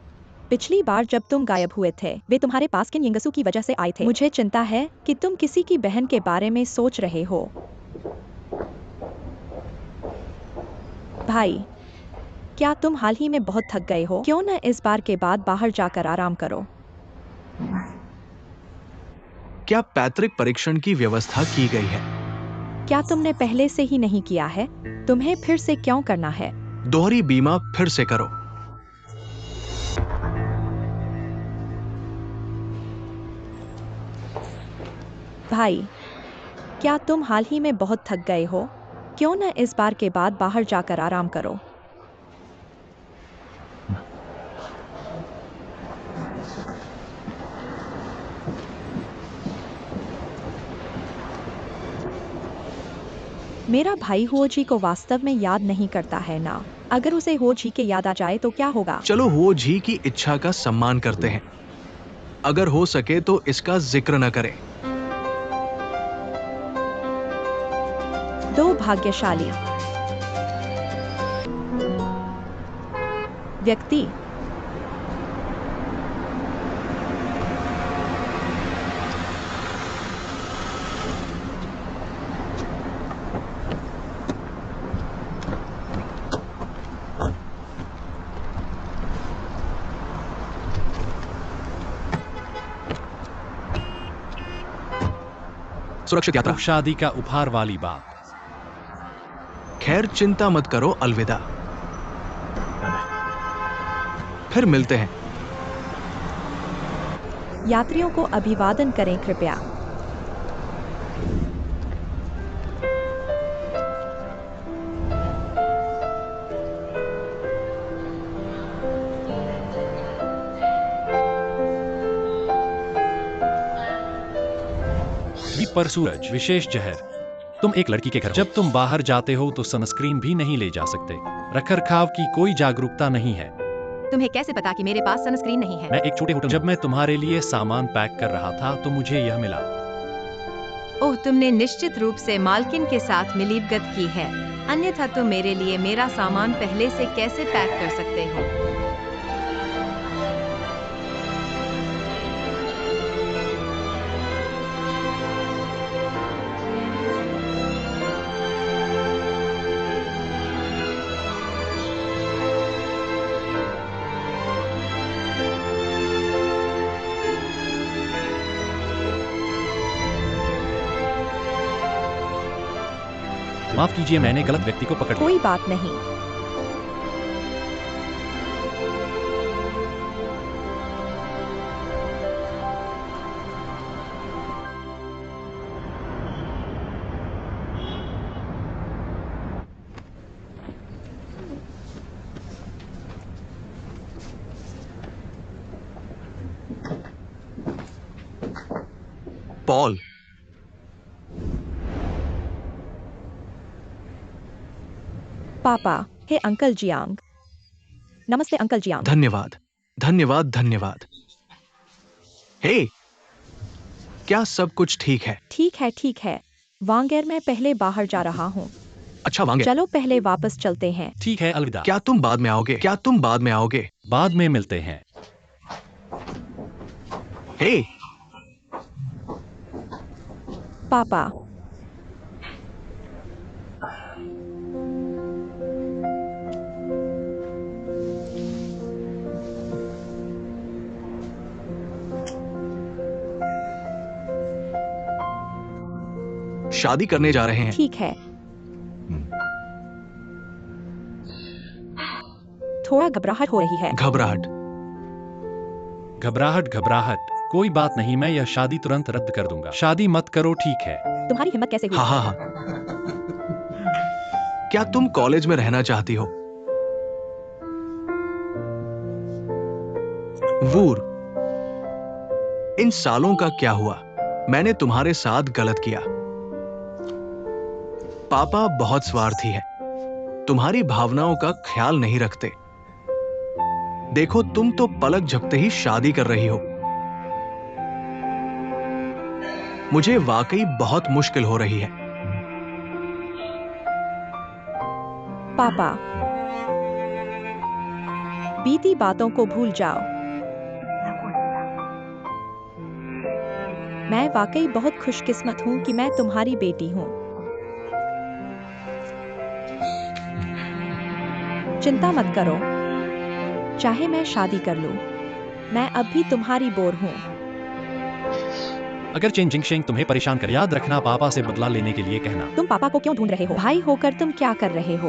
पिछली बार जब तुम गायब हुए थे, वे तुम्हारे पास किन यिंगसू की वजह से आए थे। मुझे चिंता है कि तुम किसी की बहन के बारे में सोच रहे हो। भाई, क्या तुम हाल ही में बहुत थक गए हो? क्यों न इस बार के बाद बाहर जाकर आराम करो? क्या पैतृक परीक्षण की व्यवस्था की गई है? क्या तुमने पहले से ही नहीं किया है? तुम्हें फिर से क्यों करना है? दोहरी बीमा फिर से करो। भाई, क्या तुम हाल ही में बहुत थक गए हो? क्यों न इस बार के बाद बाहर जाकर आराम करो? मेरा भाई हुओजी को वास्तव में याद नहीं करता है ना। अगर उसे हुओजी के याद आ जाए तो क्या होगा? चलो हुओ जी की इच्छा का सम्मान करते हैं। अगर हो सके तो इसका जिक्र न करें। दो भाग्यशाली व्यक्ति सुरक्षित यात्रा। शादी का उपहार वाली बात। खैर चिंता मत करो, अलविदा। फिर मिलते हैं। यात्रियों को अभिवादन करें कृपया। पर सूरज, विशेष जहर। तुम एक लड़की के घर, जब तुम बाहर जाते हो तो सनस्क्रीन भी नहीं ले जा सकते। रखरखाव की कोई जागरूकता नहीं है। तुम्हें कैसे पता कि मेरे पास सनस्क्रीन नहीं है? मैं एक छोटे होटल, जब मैं तुम्हारे लिए सामान पैक कर रहा था तो मुझे यह मिला। ओह, तुमने निश्चित रूप से मालकिन के साथ मिलीभगत की है, अन्यथा तुम मेरे लिए मेरा सामान पहले से कैसे पैक कर सकते हो? माफ कीजिए, मैंने गलत व्यक्ति को पकड़ लिया। कोई बात नहीं। पॉल, पापा, हे अंकल जियांग। नमस्ते अंकल जियांग। धन्यवाद धन्यवाद धन्यवाद। हे, क्या सब कुछ ठीक है? ठीक है। वांगेर, मैं पहले बाहर जा रहा हूँ। अच्छा वांगे, चलो पहले वापस चलते हैं। ठीक है, अलविदा। क्या तुम बाद में आओगे? बाद में मिलते हैं। हे, पापा, शादी करने जा रहे हैं। ठीक है। थोड़ा घबराहट हो रही है। घबराहट? घबराहट कोई बात नहीं, मैं यह शादी तुरंत रद्द कर दूंगा। शादी मत करो, ठीक है? तुम्हारी हिम्मत कैसे हुई? हाँ हाँ हाँ। क्या तुम कॉलेज में रहना चाहती हो? वूर, इन सालों का क्या हुआ? मैंने तुम्हारे साथ गलत किया। पापा बहुत स्वार्थी है, तुम्हारी भावनाओं का ख्याल नहीं रखते। देखो, तुम तो पलक झपकते ही शादी कर रही हो। मुझे वाकई बहुत मुश्किल हो रही है। पापा, बीती बातों को भूल जाओ। मैं वाकई बहुत खुशकिस्मत हूं कि मैं तुम्हारी बेटी हूं। चिंता मत करो, चाहे मैं शादी कर लूं, मैं अब भी तुम्हारी बोर हूं। अगर चेन जिंगशेंग तुम्हें परेशान कर, याद रखना पापा से बदला लेने के लिए कहना। तुम पापा को क्यों ढूंढ रहे हो? भाई होकर तुम क्या कर रहे हो?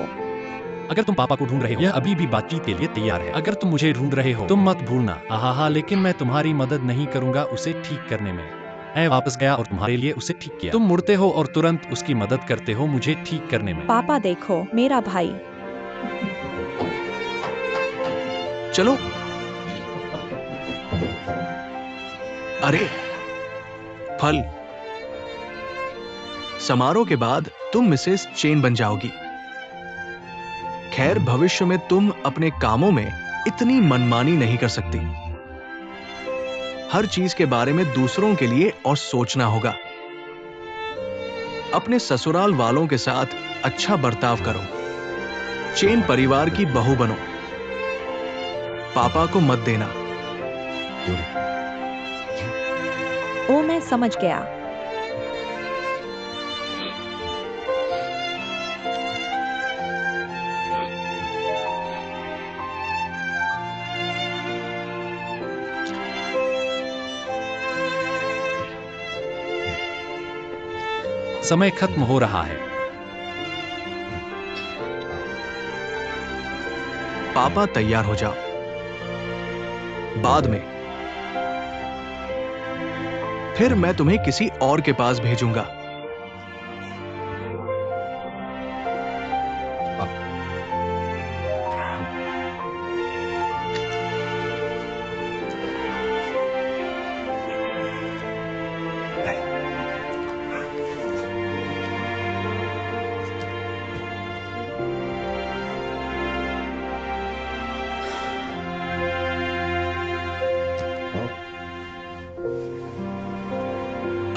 अगर तुम पापा को ढूंढ रहे हो, यह अभी भी बातचीत के लिए तैयार है। अगर तुम मुझे ढूंढ रहे हो, तुम मत भूलना। आहा, लेकिन मैं तुम्हारी मदद नहीं करूंगा उसे ठीक करने में। मैं वापस गया और तुम्हारे लिए उसे ठीक किया। तुम मुड़ते हो और तुरंत उसकी मदद करते हो मुझे ठीक करने में। पापा देखो, मेरा भाई। चलो। अरे, फल। समारोह के बाद तुम मिसेस चेन बन जाओगी। खैर, भविष्य में तुम अपने कामों में इतनी मनमानी नहीं कर सकती। हर चीज के बारे में दूसरों के लिए और सोचना होगा। अपने ससुराल वालों के साथ अच्छा बर्ताव करो। चेन परिवार की बहू बनो। पापा को मत देना। ओ, मैं समझ गया। समय खत्म हो रहा है। पापा, तैयार हो जाओ। बाद में फिर मैं तुम्हें किसी और के पास भेजूंगा।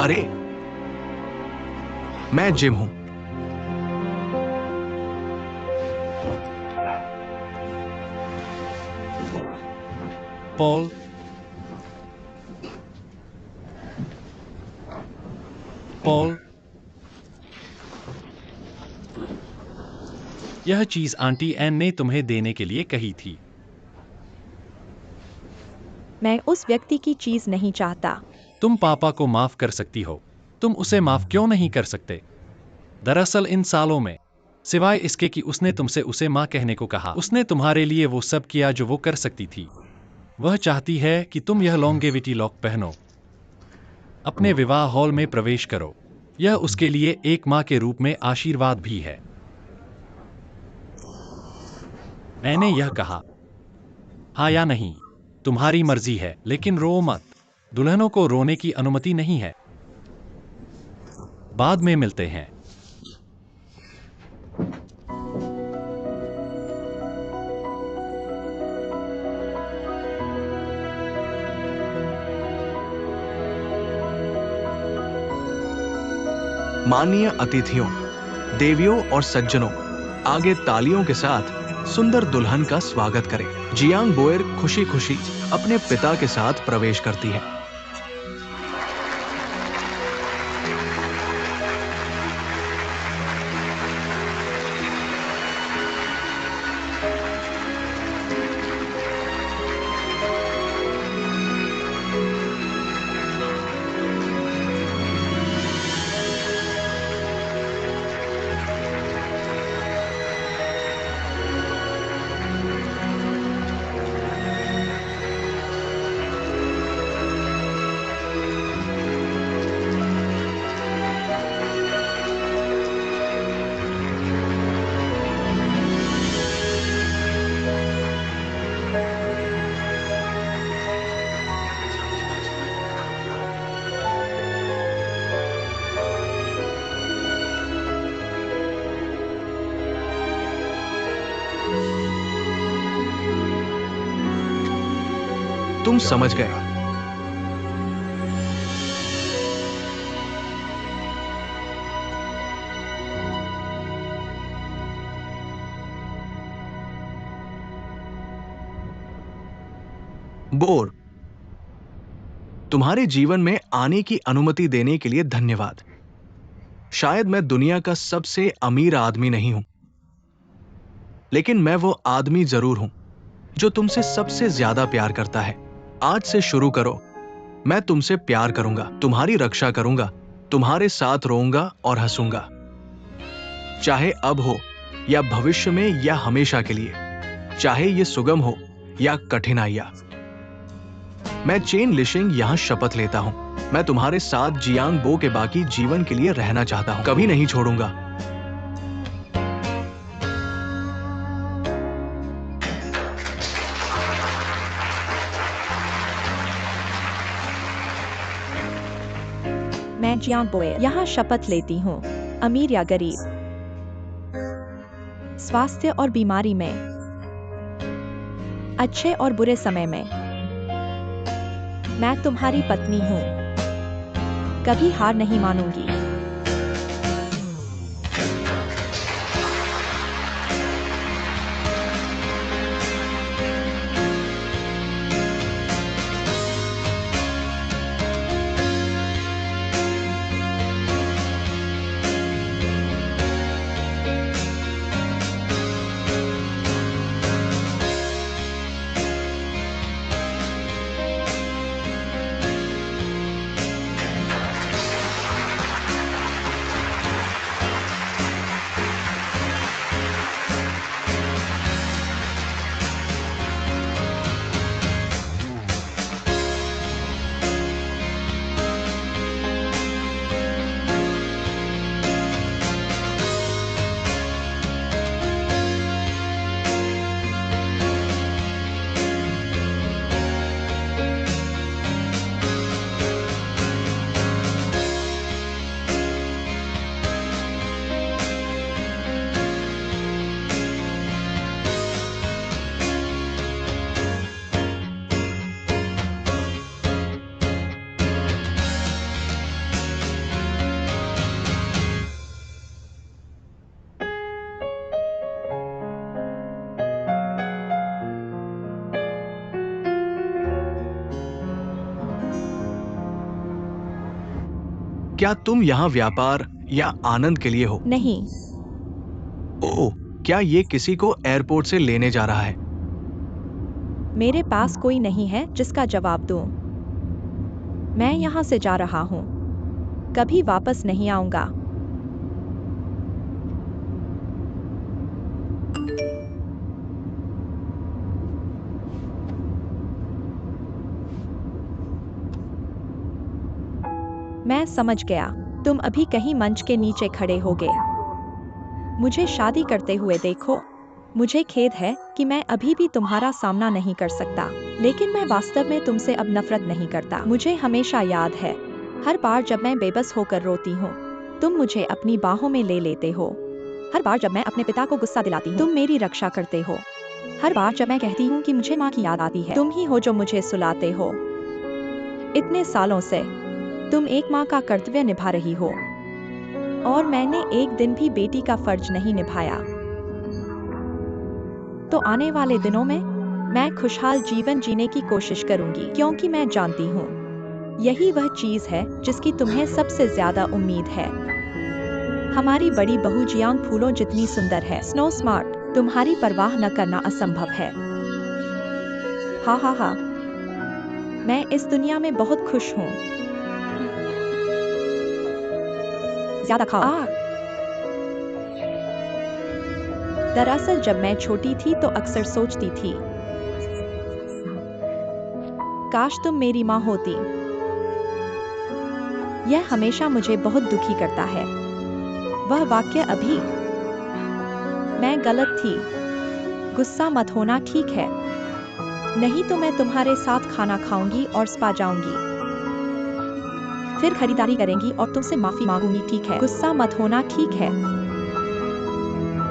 अरे, मैं जिम हूं। पॉल, पॉल, यह चीज आंटी एन ने तुम्हें देने के लिए कही थी। मैं उस व्यक्ति की चीज नहीं चाहता। तुम पापा को माफ कर सकती हो, तुम उसे माफ क्यों नहीं कर सकते? दरअसल इन सालों में, सिवाय इसके कि उसने तुमसे उसे मां कहने को कहा, उसने तुम्हारे लिए वो सब किया जो वो कर सकती थी। वह चाहती है कि तुम यह लॉन्गेविटी लॉक पहनो, अपने विवाह हॉल में प्रवेश करो। यह उसके लिए एक मां के रूप में आशीर्वाद भी है। मैंने यह कहा, हाँ या नहीं, तुम्हारी मर्जी है, लेकिन रो मत। दुल्हनों को रोने की अनुमति नहीं है। बाद में मिलते हैं। माननीय अतिथियों, देवियों और सज्जनों, आगे तालियों के साथ सुंदर दुल्हन का स्वागत करें। जियांग बोएर खुशी खुशी अपने पिता के साथ प्रवेश करती है। तुम समझ गए। बोर, तुम्हारे जीवन में आने की अनुमति देने के लिए धन्यवाद। शायद मैं दुनिया का सबसे अमीर आदमी नहीं हूं, लेकिन मैं वो आदमी जरूर हूं जो तुमसे सबसे ज्यादा प्यार करता है। आज से शुरू करो। मैं तुमसे प्यार करूंगा, तुम्हारी रक्षा करूंगा, तुम्हारे साथ रोऊंगा और हंसूंगा, चाहे अब हो या भविष्य में या हमेशा के लिए, चाहे ये सुगम हो या कठिनाइयां। मैं चेन लिशिंग यहां शपथ लेता हूं, मैं तुम्हारे साथ जियांग बो के बाकी जीवन के लिए रहना चाहता हूं, कभी नहीं छोड़ूंगा। मैं जियांग बो यहाँ शपथ लेती हूँ, अमीर या गरीब, स्वास्थ्य और बीमारी में, अच्छे और बुरे समय में, मैं तुम्हारी पत्नी हूँ, कभी हार नहीं मानूंगी। क्या तुम यहाँ व्यापार या आनंद के लिए हो? नहीं। ओह, क्या ये किसी को एयरपोर्ट से लेने जा रहा है? मेरे पास कोई नहीं है जिसका जवाब दूं। मैं यहाँ से जा रहा हूँ, कभी वापस नहीं आऊंगा। मैं समझ गया, तुम अभी कहीं मंच के नीचे खड़े होगे। मुझे शादी करते हुए देखो। मुझे खेद है कि मैं अभी भी तुम्हारा सामना नहीं कर सकता, लेकिन मैं वास्तव में तुमसे अब नफरत नहीं करता। मुझे हमेशा याद है, हर बार जब मैं बेबस होकर रोती हूँ, तुम मुझे अपनी बाहों में ले लेते हो। हर बार जब मैं अपने पिता को गुस्सा दिलाती हूँ, तुम मेरी रक्षा करते हो। हर बार जब मैं कहती हूँ कि मुझे माँ की याद आती है, तुम ही हो जो मुझे सुलाते हो। इतने सालों से तुम एक माँ का कर्तव्य निभा रही हो, और मैंने एक दिन भी बेटी का फर्ज नहीं निभाया। तो आने वाले दिनों में मैं खुशहाल जीवन जीने की कोशिश करूंगी, क्योंकि मैं जानती हूँ यही वह चीज है जिसकी तुम्हें सबसे ज्यादा उम्मीद है। हमारी बड़ी बहू जियांग फूलों जितनी सुंदर है। स्नो स्मार्ट, तुम्हारी परवाह न करना असंभव है। हा हा हा, मैं इस दुनिया में बहुत खुश हूँ। ज्यादा खाओ। दरअसल जब मैं छोटी थी तो अक्सर सोचती थी, काश तुम मेरी माँ होती। यह हमेशा मुझे बहुत दुखी करता है। वह वाक्य अभी। मैं गलत थी। गुस्सा मत होना, ठीक है? नहीं तो मैं तुम्हारे साथ खाना खाऊंगी और स्पा जाऊंगी, फिर खरीदारी करेंगी और तुमसे माफी मांगूंगी, ठीक है? गुस्सा मत होना, ठीक है?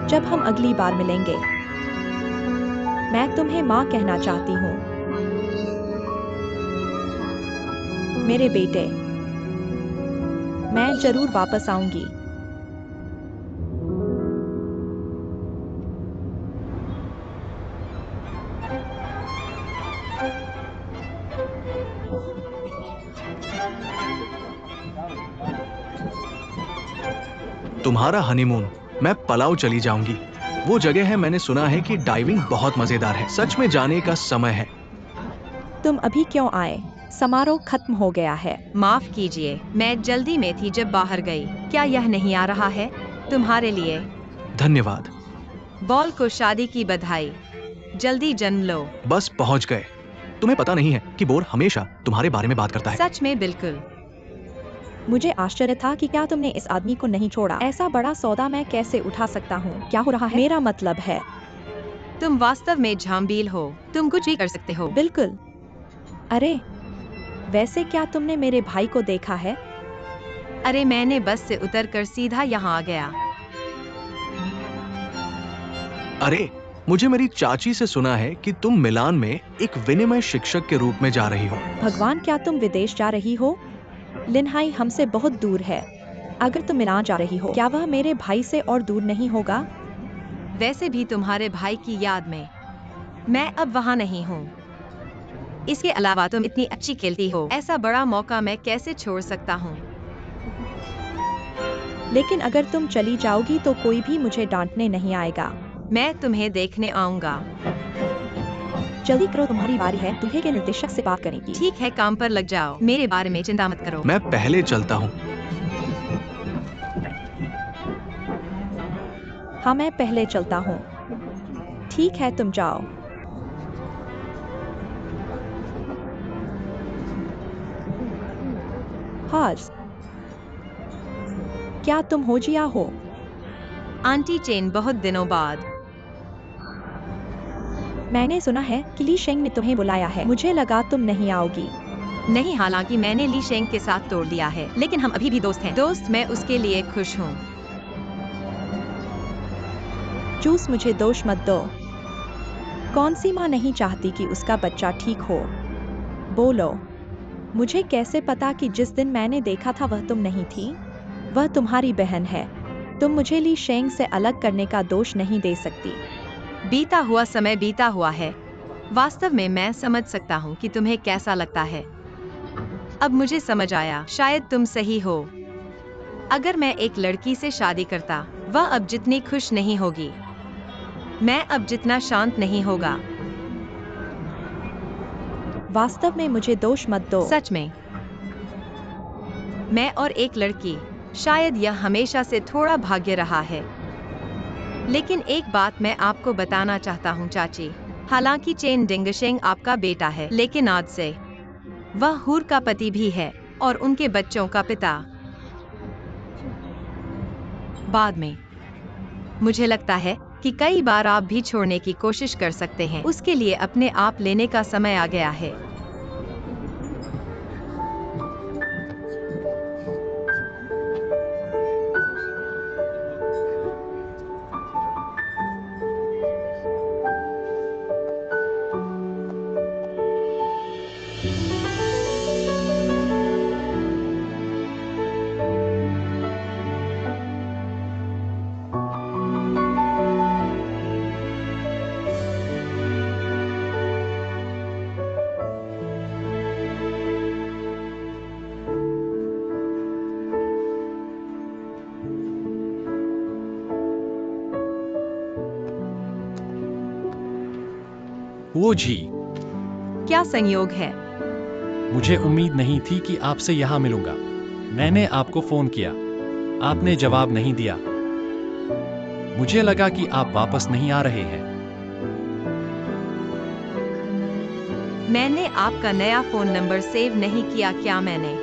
जब हम अगली बार मिलेंगे, मैं तुम्हें माँ कहना चाहती हूँ। मेरे बेटे, मैं जरूर वापस आऊंगी। तुम्हारा हनीमून, मैं पलाव चली जाऊंगी। वो जगह है, मैंने सुना है कि डाइविंग बहुत मजेदार है। सच में जाने का समय है। तुम अभी क्यों आए? समारोह खत्म हो गया है। माफ कीजिए, मैं जल्दी में थी जब बाहर गई। क्या यह नहीं आ रहा है? तुम्हारे लिए। धन्यवाद। बॉल को शादी की बधाई। जल्दी जन्म लो। बस पहुंच गए। तुम्हें पता नहीं है कि बोर हमेशा तुम्हारे बारे में बात करता है। सच में बिल्कुल। मुझे आश्चर्य था कि क्या तुमने इस आदमी को नहीं छोड़ा। ऐसा बड़ा सौदा मैं कैसे उठा सकता हूँ? क्या हो रहा है? मेरा मतलब है। तुम वास्तव में झांबील हो। तुम कुछ भी कर सकते हो। बिल्कुल। अरे, वैसे क्या तुमने मेरे भाई को देखा है? अरे, मैंने बस से उतरकर सीधा यहाँ आ गया। अरे, मुझे मेरी चाची से सुना है कि तुम मिलान में एक विनिमय शिक्षक के रूप में जा रही हो। भगवान, क्या तुम विदेश जा रही हो? लिनहाई हमसे बहुत दूर है। अगर तुम मिलान जा रही हो, क्या वह मेरे भाई से और दूर नहीं होगा? वैसे भी तुम्हारे भाई की याद में मैं अब वहाँ नहीं हूँ। इसके अलावा तुम इतनी अच्छी खेलती हो, ऐसा बड़ा मौका मैं कैसे छोड़ सकता हूँ? लेकिन अगर तुम चली जाओगी तो कोई भी मुझे डांटने नहीं आएगा। मैं तुम्हें देखने आऊंगा। जल्दी करो, तुम्हारी बारी है। तुम्हें के निर्देशक से बात करने की। ठीक है, काम पर लग जाओ। मेरे बारे में चिंता मत करो। मैं पहले चलता हूँ। हाँ, मैं पहले चलता हूँ। ठीक है, तुम जाओ। हाज, क्या तुम होजिया हो? आंटी चेन, बहुत दिनों बाद। मैंने सुना है कि ली शेंग ने तुम्हें बुलाया है। मुझे लगा तुम नहीं आओगी। नहीं, हालांकि मैंने ली शेंग के साथ तोड़ दिया है, लेकिन हम अभी भी दोस्त हैं। दोस्त, मैं उसके लिए खुश हूँ। जूस, मुझे दोष मत दो। कौन सी माँ नहीं चाहती कि उसका बच्चा ठीक हो? बोलो। मुझे कैसे पता कि जिस दिन मैंने देखा था वह तुम नहीं थी? वह तुम्हारी बहन है। तुम मुझे ली शेंग से अलग करने का दोष नहीं दे सकती। बीता हुआ समय बीता हुआ है। वास्तव में मैं समझ सकता हूँ कि तुम्हें कैसा लगता है। अब मुझे समझ आया, शायद तुम सही हो। अगर मैं एक लड़की से शादी करता, वह अब जितनी खुश नहीं होगी, मैं अब जितना शांत नहीं होगा। वास्तव में मुझे दोष मत दो। सच में। मैं और एक लड़की, शायद यह हमेशा से थोड़ा भाग्य रहा है। लेकिन एक बात मैं आपको बताना चाहता हूँ चाची। हालांकि चेन डिंगशेंग आपका बेटा है, लेकिन आज से वह हूर का पति भी है और उनके बच्चों का पिता। बाद में मुझे लगता है कि कई बार आप भी छोड़ने की कोशिश कर सकते हैं। उसके लिए अपने आप लेने का समय आ गया है। वो जी, क्या संयोग है? मुझे उम्मीद नहीं थी कि आपसे यहाँ मिलूंगा। मैंने आपको फोन किया, आपने जवाब नहीं दिया। मुझे लगा कि आप वापस नहीं आ रहे हैं। मैंने आपका नया फोन नंबर सेव नहीं किया क्या? मैंने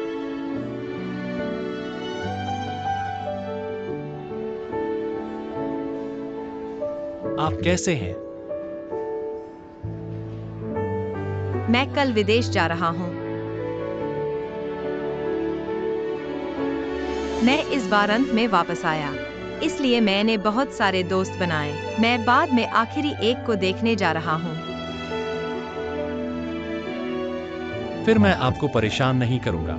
आप कैसे हैं? मैं कल विदेश जा रहा हूँ। मैं इस बार अंत में वापस आया, इसलिए मैंने बहुत सारे दोस्त बनाए। मैं बाद में आखिरी एक को देखने जा रहा हूँ। फिर मैं आपको परेशान नहीं करूंगा।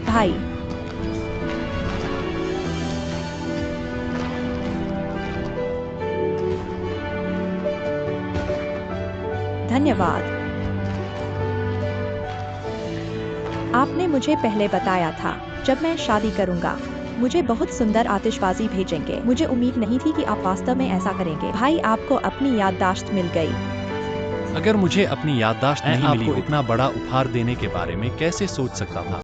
भाई, धन्यवाद। आपने मुझे पहले बताया था जब मैं शादी करूंगा मुझे बहुत सुंदर आतिशबाजी भेजेंगे। मुझे उम्मीद नहीं थी कि आप वास्तव में ऐसा करेंगे। भाई, आपको अपनी याददाश्त मिल गई। अगर मुझे अपनी याददाश्त नहीं मिली, आपको इतना बड़ा उपहार देने के बारे में कैसे सोच सकता था?